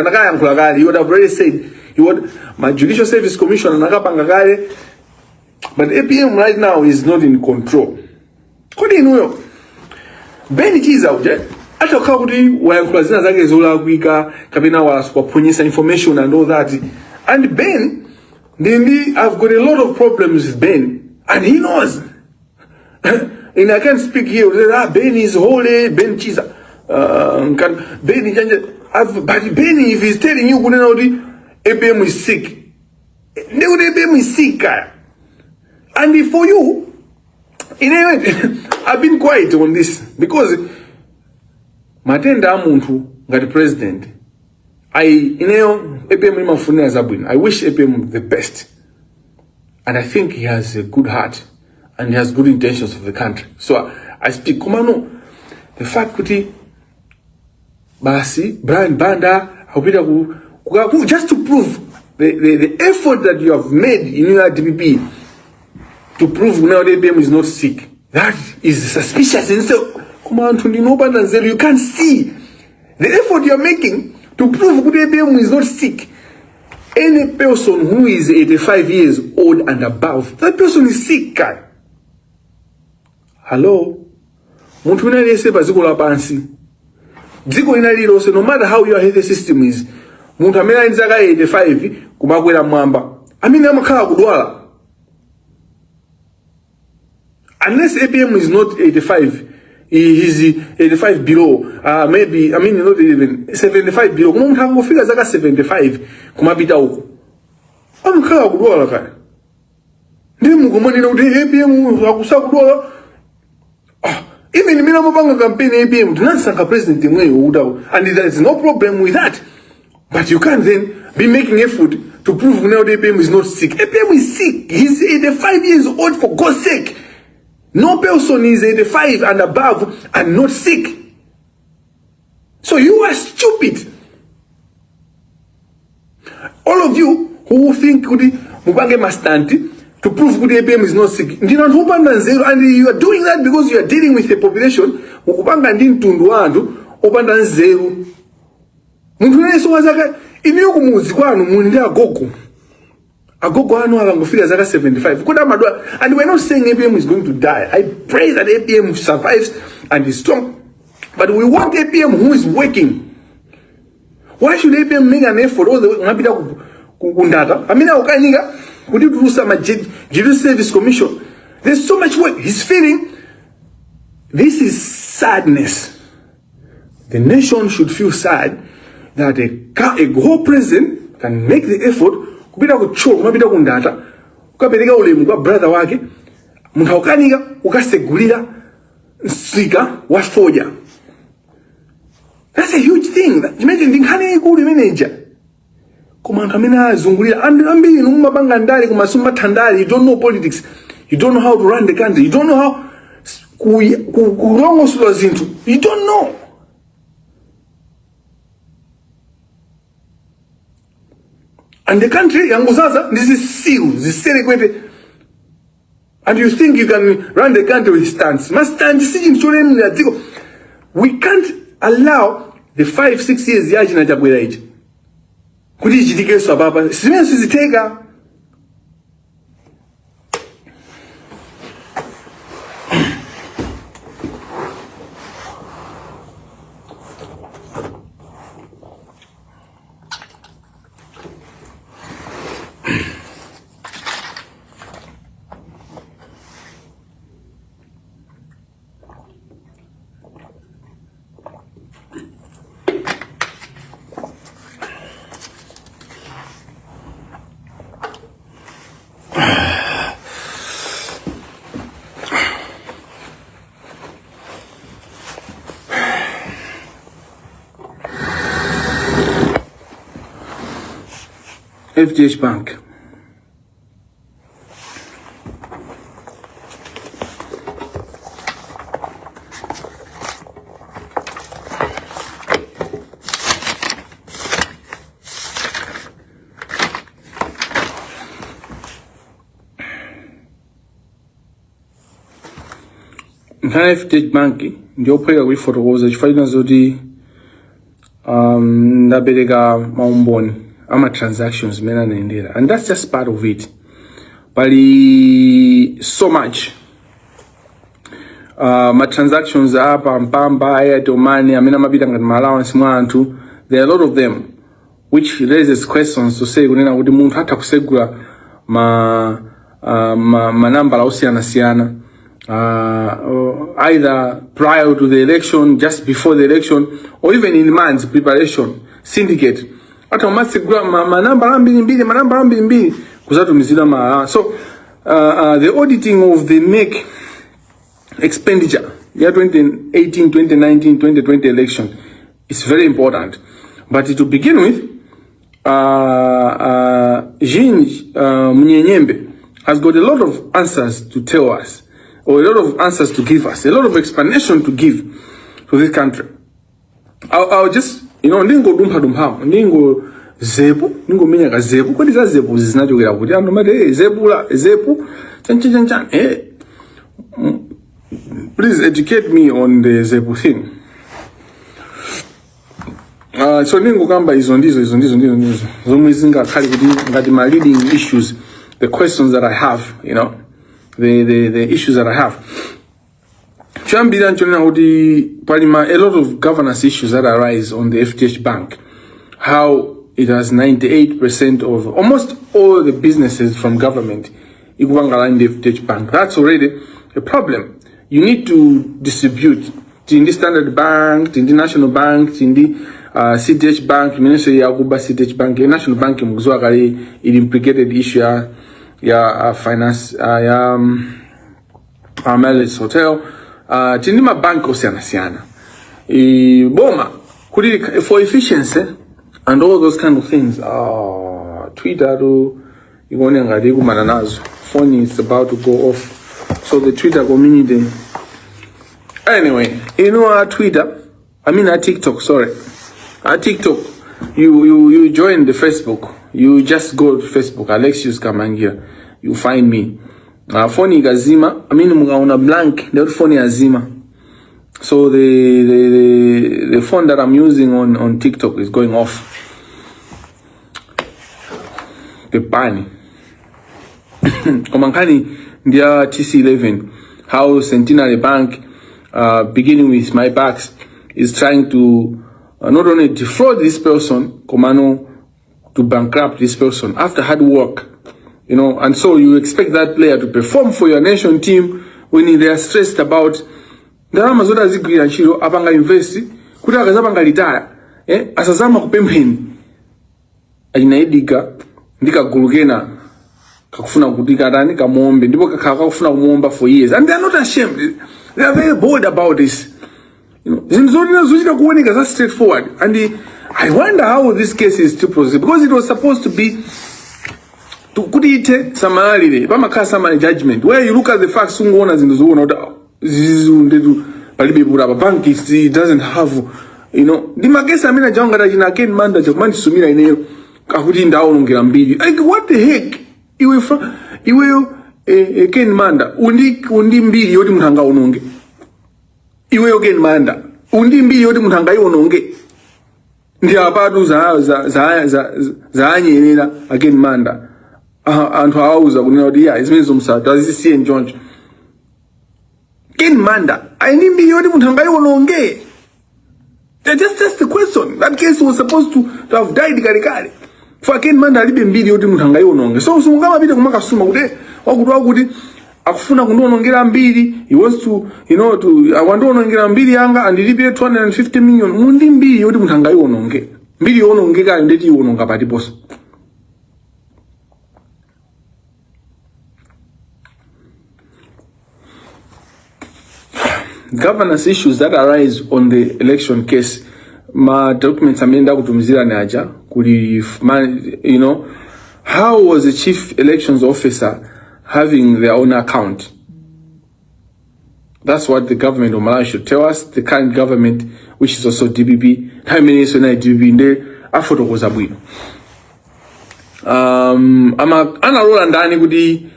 he would have already said, my Judicial Service Commission, but APM right now is not in control. What do you know? Ben is out there. Hata kaudi wayankula zina zake zola kuika kabina wasiponyesa information and all that. And Ben, I've got a lot of problems with Ben. And he knows. And I can't speak here. Ben is holy, Ben Chisa. But Ben, if he's telling you, ABM is sick. ABM is sick. And for you, I've been quiet on this because Matenda Muntu got the president. ABM I wish ABM the best. And I think he has a good heart and he has good intentions for the country. So I speak Kumano, the faculty, Basi, Brian Banda, just to prove the effort that you have made in your DPP to prove now the ABM is not sick. That is suspicious. And so, you can't see the effort you are making to prove that the ABM is not sick. Any person who is 85 years old and above, that person is sick. Hello? No matter how your health system is, 85, unless ABM is not 85, he is 85 below, maybe, not even 75 below. Kumu mthango figure zaka 75 kumapita huko. Amkhala kudwala kaya. Ndimu kumanina kuti ABM akusakudwala. Even mina mabanga campaign ABM tunansanga president mweyo udawo, and there is no problem with that. But you can't then be making effort to prove now the ABM is not sick. ABM is sick. He's 85 years old, for God's sake. No person is 85 and above and not sick. So you are stupid. All of you who think Mubange Mastanti to prove that ABM is not sick. And you are doing that because you are dealing with a population Agogo anu alangofika zaka 75. And we're not saying ABM is going to die. I pray that ABM survives and is strong. But we want ABM who is working. Why should ABM make an effort all the way? I mean, would you do some Judicial Service Commission? There's so much work. He's feeling. This is sadness. The nation should feel sad that a whole president can make the effort. Kubida kuchoka mabida kundata ukapeleka ulemu kwa brother wake mutaukanika ukasegulira nsika wa foja. That's a huge thing. Imagine ndinkane ikuli manager kumanga mina azungulira ambili numabanga ndali kumasumba tandali. You don't know politics, you don't know how to run the country, you don't know how kulongosula zintu, you don't know. And the country, this is sealed, this is celebrated. And you think you can run the country with stance. We can't allow the 5-6 years yaji na jabwela age. Kuti jidike so baba. Simensi zitega. FDH Bank. FDH Bank ndio pega kuri fotokoza chifaina zoti ndabereka maumboni ama transactions mena naendera, and that's just part of it. Bali so much my transactions apa mpamba aya domani amena mabita ngati allowance mwantu. There are a lot of them which raises questions to say kunena kuti munthu atha kusegula manamba la osiyana either prior to the election, just before the election, or even in months preparation, syndicate. Ata umasigula manamba mbili kuzatumizira so the auditing of the make expenditure year 2018, 2019, 2020 election is very important. But to begin with, Jean Munyenyembe has got a lot of answers to tell us, or a lot of answers to give us, a lot of explanation to give to this country. I'll just, ndingo ndingo zepu, ndingo menyaka zepu, kwa diza zepu zinachokera kuti mate zepu, chan, please educate me on the zepu thing. So ningo kamba izo ndizo zomwe zingakhali kuti ngati my leading issues, the questions that I have, the issues that I have. Chambira nchonena kuti palima a lot of governance issues that arise on the FTH Bank. How it has 98% of almost all the businesses from government ikubangala in the FTH Bank. That's already a problem. You need to distribute in the Standard Bank, in the National Bank, in the CTH Bank, Ministry ya kuba CTH Bank, National Bank mkuzwa kali it implicated issue ya finance ya Melis Hotel, tindima bank osiana boma kuli for efficiency and all those kind of things. Twitter do igone ngadi kumana nazo. Phone is about to go off, so the Twitter community. Anyway, Twitter, TikTok, sorry. TikTok, you join the Facebook. You just go to Facebook, Alexius Kamangira. You find me. Phone igazima, mugauna blank, the phone azima. So the phone that I'm using on TikTok is going off. The pani. Komankani ndia TC11. How Centenary Bank, beginning with my backs, is trying to not only defraud this person, Komano, to bankrupt this person after hard work, and so you expect that player to perform for your nation team when they are stressed about ndarama zoda zigwira nchiro apanga invest kuti akazapanga retire asazama kupempheni ajinaidika ndikagulukena kakufuna kutika tani kamuombe ndipo kakafuna kumuomba for years, and they are not ashamed. They are very bold about this. Zinzonina kuoneka that straightforward, and I wonder how this case is still proceeding, because it was supposed to be to kudite samalire pamakhala samali judgment where you look at the facts ungoona zinthu zoona zizu palibe bura bank it doesn't have, ndi magesi amene jawangata china Ken Manda chakumandisumira ineyo kakuti ndaonongera mbiri, like what the heck. Iweyo Ken Manda undi mbiri yoti munthu angaononge. Iweyo Ken Manda undi mbiri yoti munthu angaiononge. Ndi apatu za anyerera Ken Manda anthu awauza kunena kuti izimene msatu azisiye njonjo. Ken Manda aindi mbiri yoti munthu angaiononge. That's the question. That case was supposed to have died kale. For Ken Manda alibe mbiri yoti munthu angaiononge. So usungama bide kumakasuma kuti wakuti akufuna kundonongera mbiri, he wants to awandonongera mbiri yanga and ilibe 250 million. Mundi mbiri yoti munthu angaiononge. Mbiri yonongeka ndeti yononga patiposo. Governance issues that arise on the election case, ma documents amenda kutumizira naja kuli, how was the chief elections officer having their own account? That's what the government of Malawi should tell us. The current government, which is also DBP, how many is when I DBP in there, afoto koza bwino. Anarola ndani kuti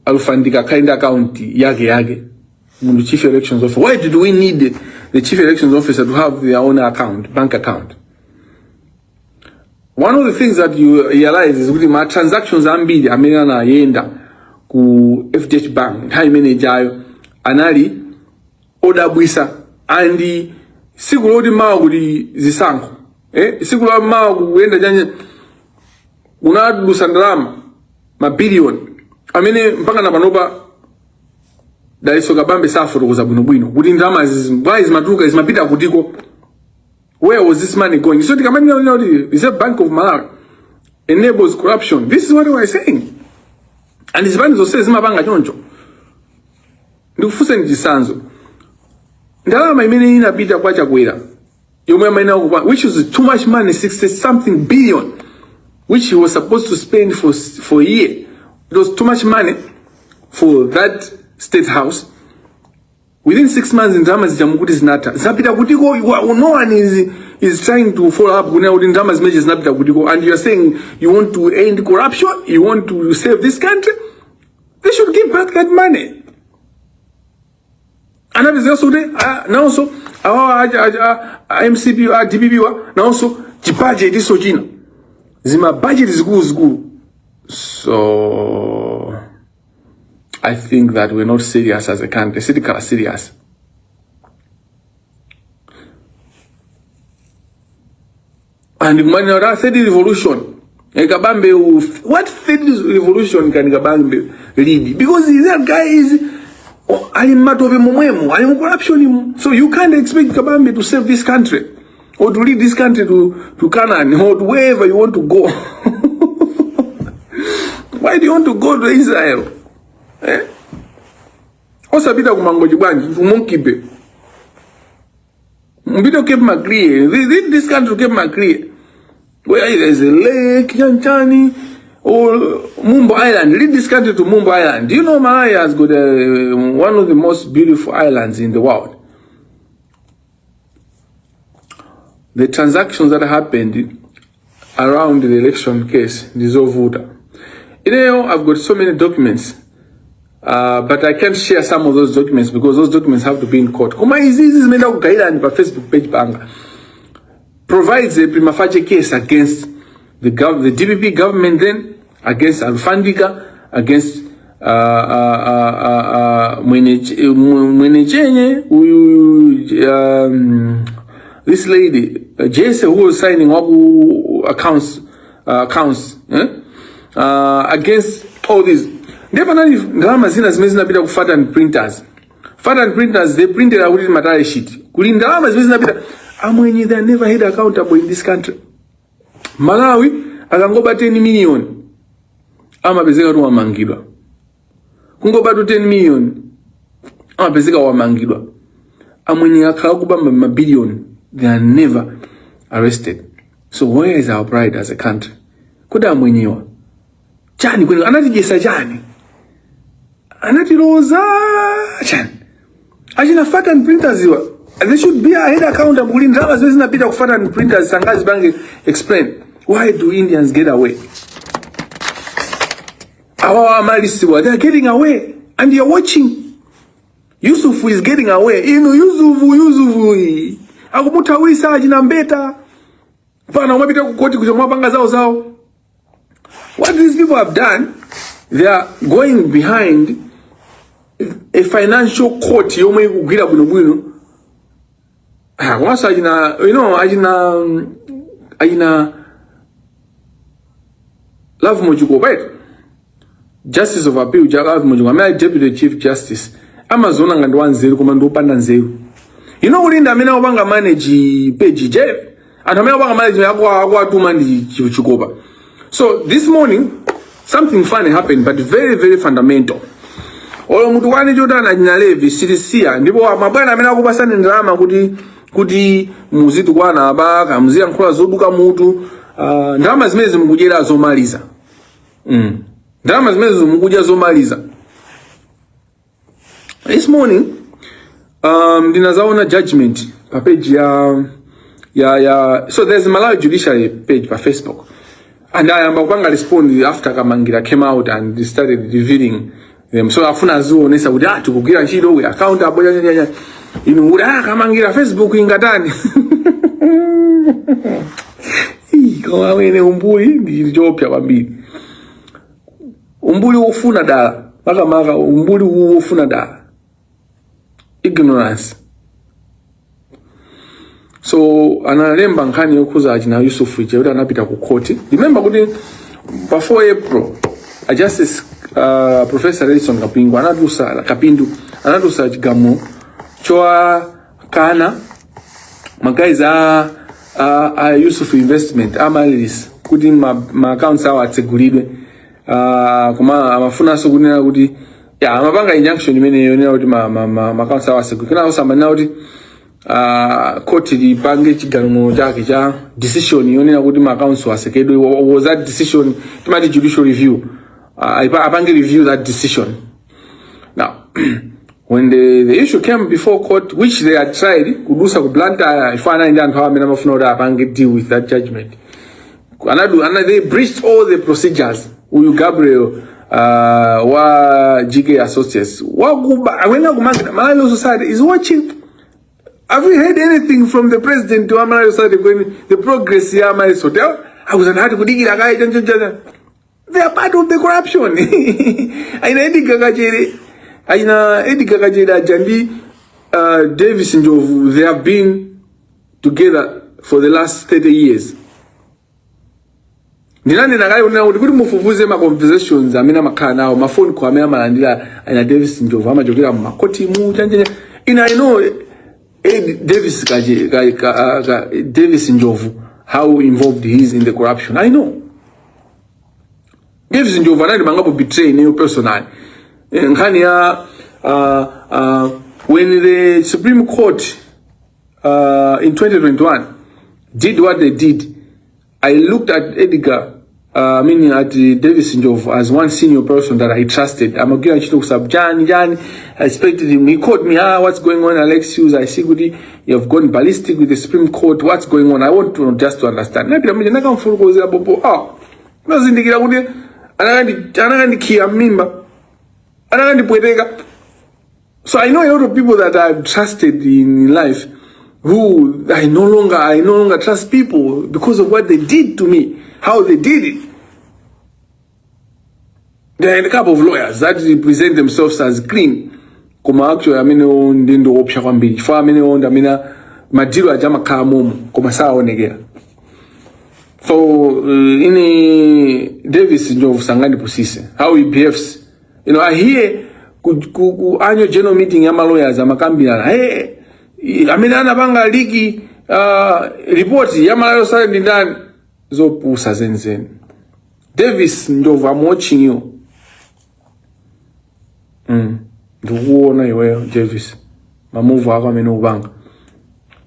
alufandika kind account yage. The chief elections officer. Why did we need the chief elections officer to have their own account, bank account? One of the things that you realize is with my transactions ambili amenana yenda ku FTH Bank, high manager anali oda bwisa andi sigulodi mawa kuli zisanko. Sigulodi mawa kuenda janje unadusa ndalama ma billion amene mpaka na panopa daliso kabambe safotokoza bwinobwino kuti ndalama zimatuka zimapita kutiko. Where was this money going? So the Kamangira Reserve Bank of Malawi enables corruption. This is what we are saying. And this bank says zimapanga choncho. Ndikufusa ndisanzo. Ndalama imene inapita kwa Chakwera. Yomwe maina which was too much money, 60 something billion, which he was supposed to spend for a year. It was too much money for that state house. Within 6 months, in drama zijamukuti zinata. Zapita kutiko, no one is trying to follow up with drama's measures napita kutiko, and you are saying you want to end corruption, you want to save this country. They should give back that money. And that is also now also our MCP, our DPP, now also budget is so jina. Zima budget is good. So I think that we're not serious as a country. Serious, serious. And the third revolution, what third revolution can Kabambe lead? Because that guy is I'm corruption. So you can't expect Kabambe to save this country or to lead this country to Canaan or to wherever you want to go. Why do you want to go to Israel? Osabita kumangoji bwanji tumonkipe. Mbito keep Maclear. This country keep Maclear. Where there is a lake, Yanchani, or Mumbo Island. Lead this country to Mumbo Island. Do you know Malawi has got one of the most beautiful islands in the world? The transactions that happened around the election case, Nizovuta. You know, I've got so many documents, but I can't share some of those documents because those documents have to be in court. Kuma is made up guideline by Facebook page banga provides a prima facie case against the DPP government, then against Alfandika, against this lady Jesse, who was signing up accounts. Against all these. Definitely, drama zina bida ku fat and printers. Fat and printers, they printed out in material sheet. Kulin drama zina bida. Amwenye they never held accountable in this country. Malawi, akangoba 10 million. Ama bezeka tu Wapangidwa. Kungoba tu 10 million. Ama bezeka Wapangidwa. Amwenye akakuba billion. They are never arrested. So where is our pride as a country? Kuda amwenyewa. Chani kwenu anatijesa chani. Anatiroza chani. Ajina fat and printers iwa. There should be a head account of Mulin Drama Zvezina Peter Fat and printers. Sangazi Bangi explain. Why do Indians get away? Our Malisiwa, they are getting away. And you're watching. Yusuf is getting away. You know, Yusuf. Akumuta wisa ajina mbeta. Pana umabita kukoti kuchomapanga zao. What these people have done, they are going behind a financial court. Yomwe kugira buno. Once ajina, you know, ajina Love Mojuko, right? Justice of Appeal, Love Mojuko. I'm a Deputy Chief Justice. Amazon and 1-0 commando pandanzero. You know, Ulinda mina wabanga manage page Jeff. And I'm wabanga manage agwa tu mandi chukoba. So this morning, something funny happened, but very, very fundamental. Olo mtu wani Jordan ajina Levi, Sidisia, ndipo mabwana amena kubasa ndrama kuti muzitu kwa na abaka, mzia nkula zoduka mutu, ndrama zimezi mkujela zomaliza. Ndrama zimezi mkujela zomaliza. This morning, dinazaona judgment, pa page so there's a Malawi judiciary page pa Facebook. And I am going respond after Kamangira came out and started revealing them. So afuna zuo nesa uda tukugira nchido we account aboja nyanya. Inu uda Kamangira Facebook ingatani. Kwa wene umbuli ndi jopya wambili. Umbuli ufuna dala. Maka umbuli ufuna dala. Ignorance. So analemba nkani yokuza ajina Yusuf Ichewuta anapita ku court. Remember kuti before April, a justice Professor Edison Kapindu anatusa chigamu choa kana magaiza Yusuf Investment amalis kuti ma accounts awo atsegulidwe kuma amafuna so kunena kuti ya amapanga injunction imene yonena kuti ma accounts awo atsegulidwe kana osamana kuti court lipange chigamu chake cha decision yonena kuti ma accounts wasekedwe. Was that decision timati judicial review apange review that decision. Now when the issue came before court, which they had tried, kudusa kublanta ifana ndi anthu amene amafuna kuti apange deal with that judgment. And they breached all the procedures. Uyu Gabriel wa GK Associates. When Malawi Society is watching. Have you heard anything from the president to Malawi Society when the progress here Malawi Hotel? I was not kudigira guy. They are part of the corruption. Aina Edgar Kajeda Jandi Davis and Jovu, they have been together for the last 30 years. Nilani na gayo na udikuri mufuvuze ma conversations amina makana o ma phone kwa amina malandila aina Davis and Jovu ama jokira makoti mu janje. I know Davis and Jovu, how involved he is in the corruption. I know. Davis and Jovu anani mangapo betray new personal. When the Supreme Court in 2021 did what they did, I looked at Edgar, meaning at Davis Njovu as one senior person that I trusted. I'm going to talk Jan. I expected him. He called me. What's going on, Alexius? I see good. You have gone ballistic with the Supreme Court. What's going on? I want to just to understand. So I know a lot of people that I've trusted in life who I no longer trust people because of what they did to me, how they did it. There are a couple of lawyers that represent themselves as clean. Kuma actually amino ndindo opsha kwambiri. For amino ndamina madiro ajama kamumu kuma sawa onegea. So ini Davis Njovu sangani pusise. How he behaves. You know, I hear ku annual general meeting ya lawyers amakambira. Hey, amina anabanga ligi report ya Malawi Society ndani zo pusa zenzen. Davis Njovu, I'm watching you. Ndukuona iweyo Davis. Mamuvu wako ameno ubanga.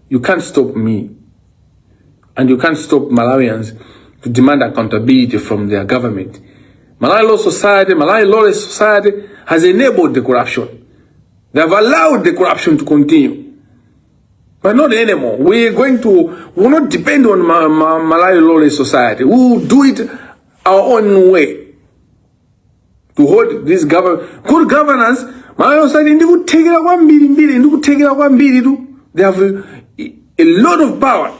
You can't stop me. And you can't stop Malawians to demand accountability from their government. Malawi Law Society, Malawi Lawless Society has enabled the corruption. They have allowed the corruption to continue. But not anymore. We will not depend on Malawi Lawless Society. We will do it our own way. To hold this government. Good governance, Malawi Society, they have a lot of power.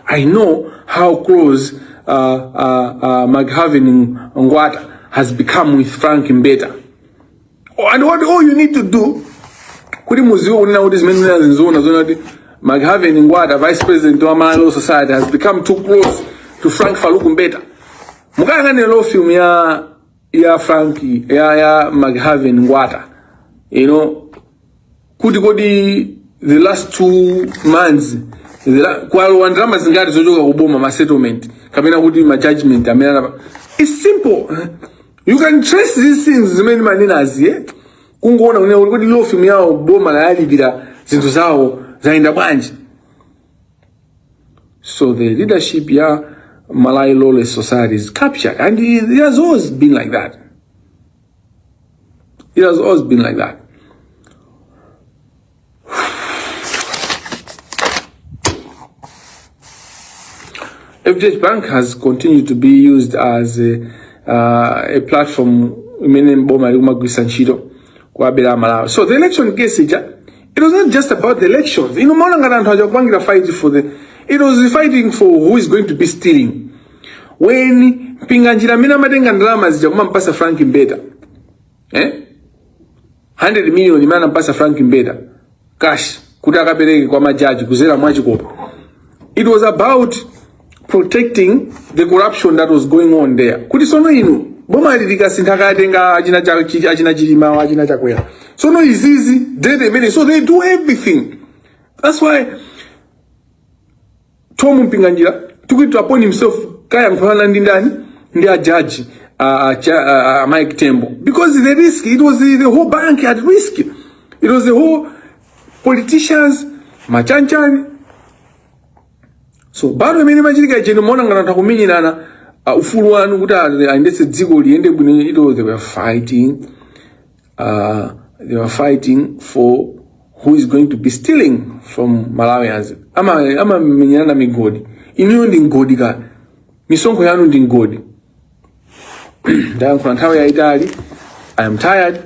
I know how close McHavin Ngwata has become with Frank Mbeta. And what all you need to do, McHavin Ngwata, Vice President of Malawi Law Society, has become too close to Frank Faluku Mbeta. Mukanga law film ya Frankie ya McHavin Ngwata. You know, the last 2 months, kwa wandrama zingati zojoka kuboma ma settlement, kamena kuti ma judgment, it's simple. You can trace these things many maninas, yeah? Kungoona kuti law film yao boma la yali bila zintu zao zaenda bwanji. So the leadership ya Malawi Lawless Society is captured, and it has always been like that. It has always been like that. FDH Bank has continued to be used as a platform. So the election case, it was not just about the elections. You know, it was fighting for who is going to be stealing. When Pinganjira Mina Madenga Drama is Jaman Pasa Frank Mbeta. 100 million Imana Pasa Frank Mbeta. Cash. Kutaka Beregi kwa majaji, kuzera mwajiko. It was about protecting the corruption that was going on there. Kuti sono inu, boma alilika sintakatenga ajina chilima, ajina chakwera. Sono izizi, so they do everything. That's why Tomu Mpinganjira took it upon himself, kaya mfana ndindani, ndi a judge, Mike Tembo. Because the risk, it was the whole bank at risk. It was the whole politicians, machanchani. So, bado mene majirika jeno mona ngana takumini nana, ufuru wanu kuta aindese dziko liende bune, they were fighting. They were fighting for who is going to be stealing from Malawians. Ama minyana migodi. Iniyo ndi ngodi ka. Misonko yanu ndi ngodi. Daya kuna tawe ya Itali. I am tired.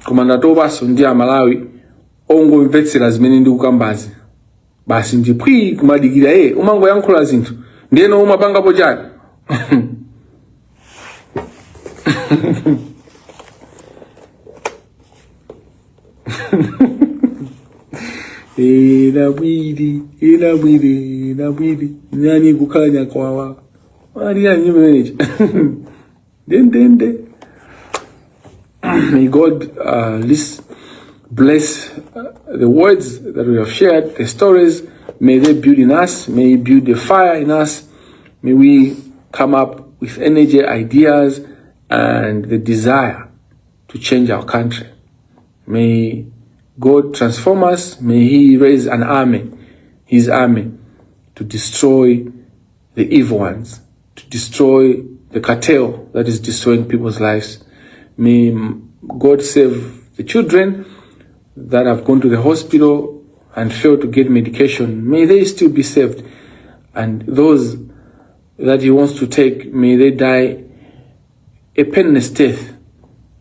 Komanda toba sondia Malawi. Ongo mvetsela zimene ndi kukambazi. Basi njipwi kumadigira umango yankula zintu. Ndiyeno umapanga pojani. Ina bwidi. Nani kukanya kwa wa. Wali ya nyumeneje. Dende. May God bless the words that we have shared, the stories. May they build in us. May He build a fire in us. May we come up with energy, ideas, and the desire to change our country. May God transform us. May He raise an army, His army, to destroy the evil ones, to destroy the cartel that is destroying people's lives. May God save the children that have gone to the hospital and failed to get medication. May they still be saved. And those that He wants to take, may they die a painless death.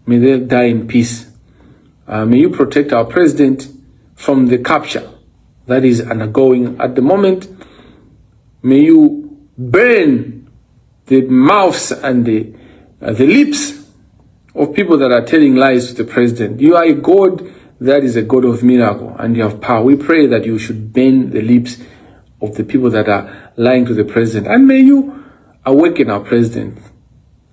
May they die in peace. May You protect our president from the capture that is undergoing at the moment. May You burn the mouths and the lips of people that are telling lies to the president. You are a God that is a God of miracle, and You have power. We pray that You should burn the lips of the people that are lying to the president. And may You awaken our president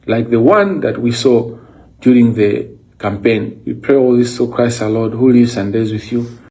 like the one that we saw during the campaign. We pray all this through Christ our Lord, who lives and lives with You.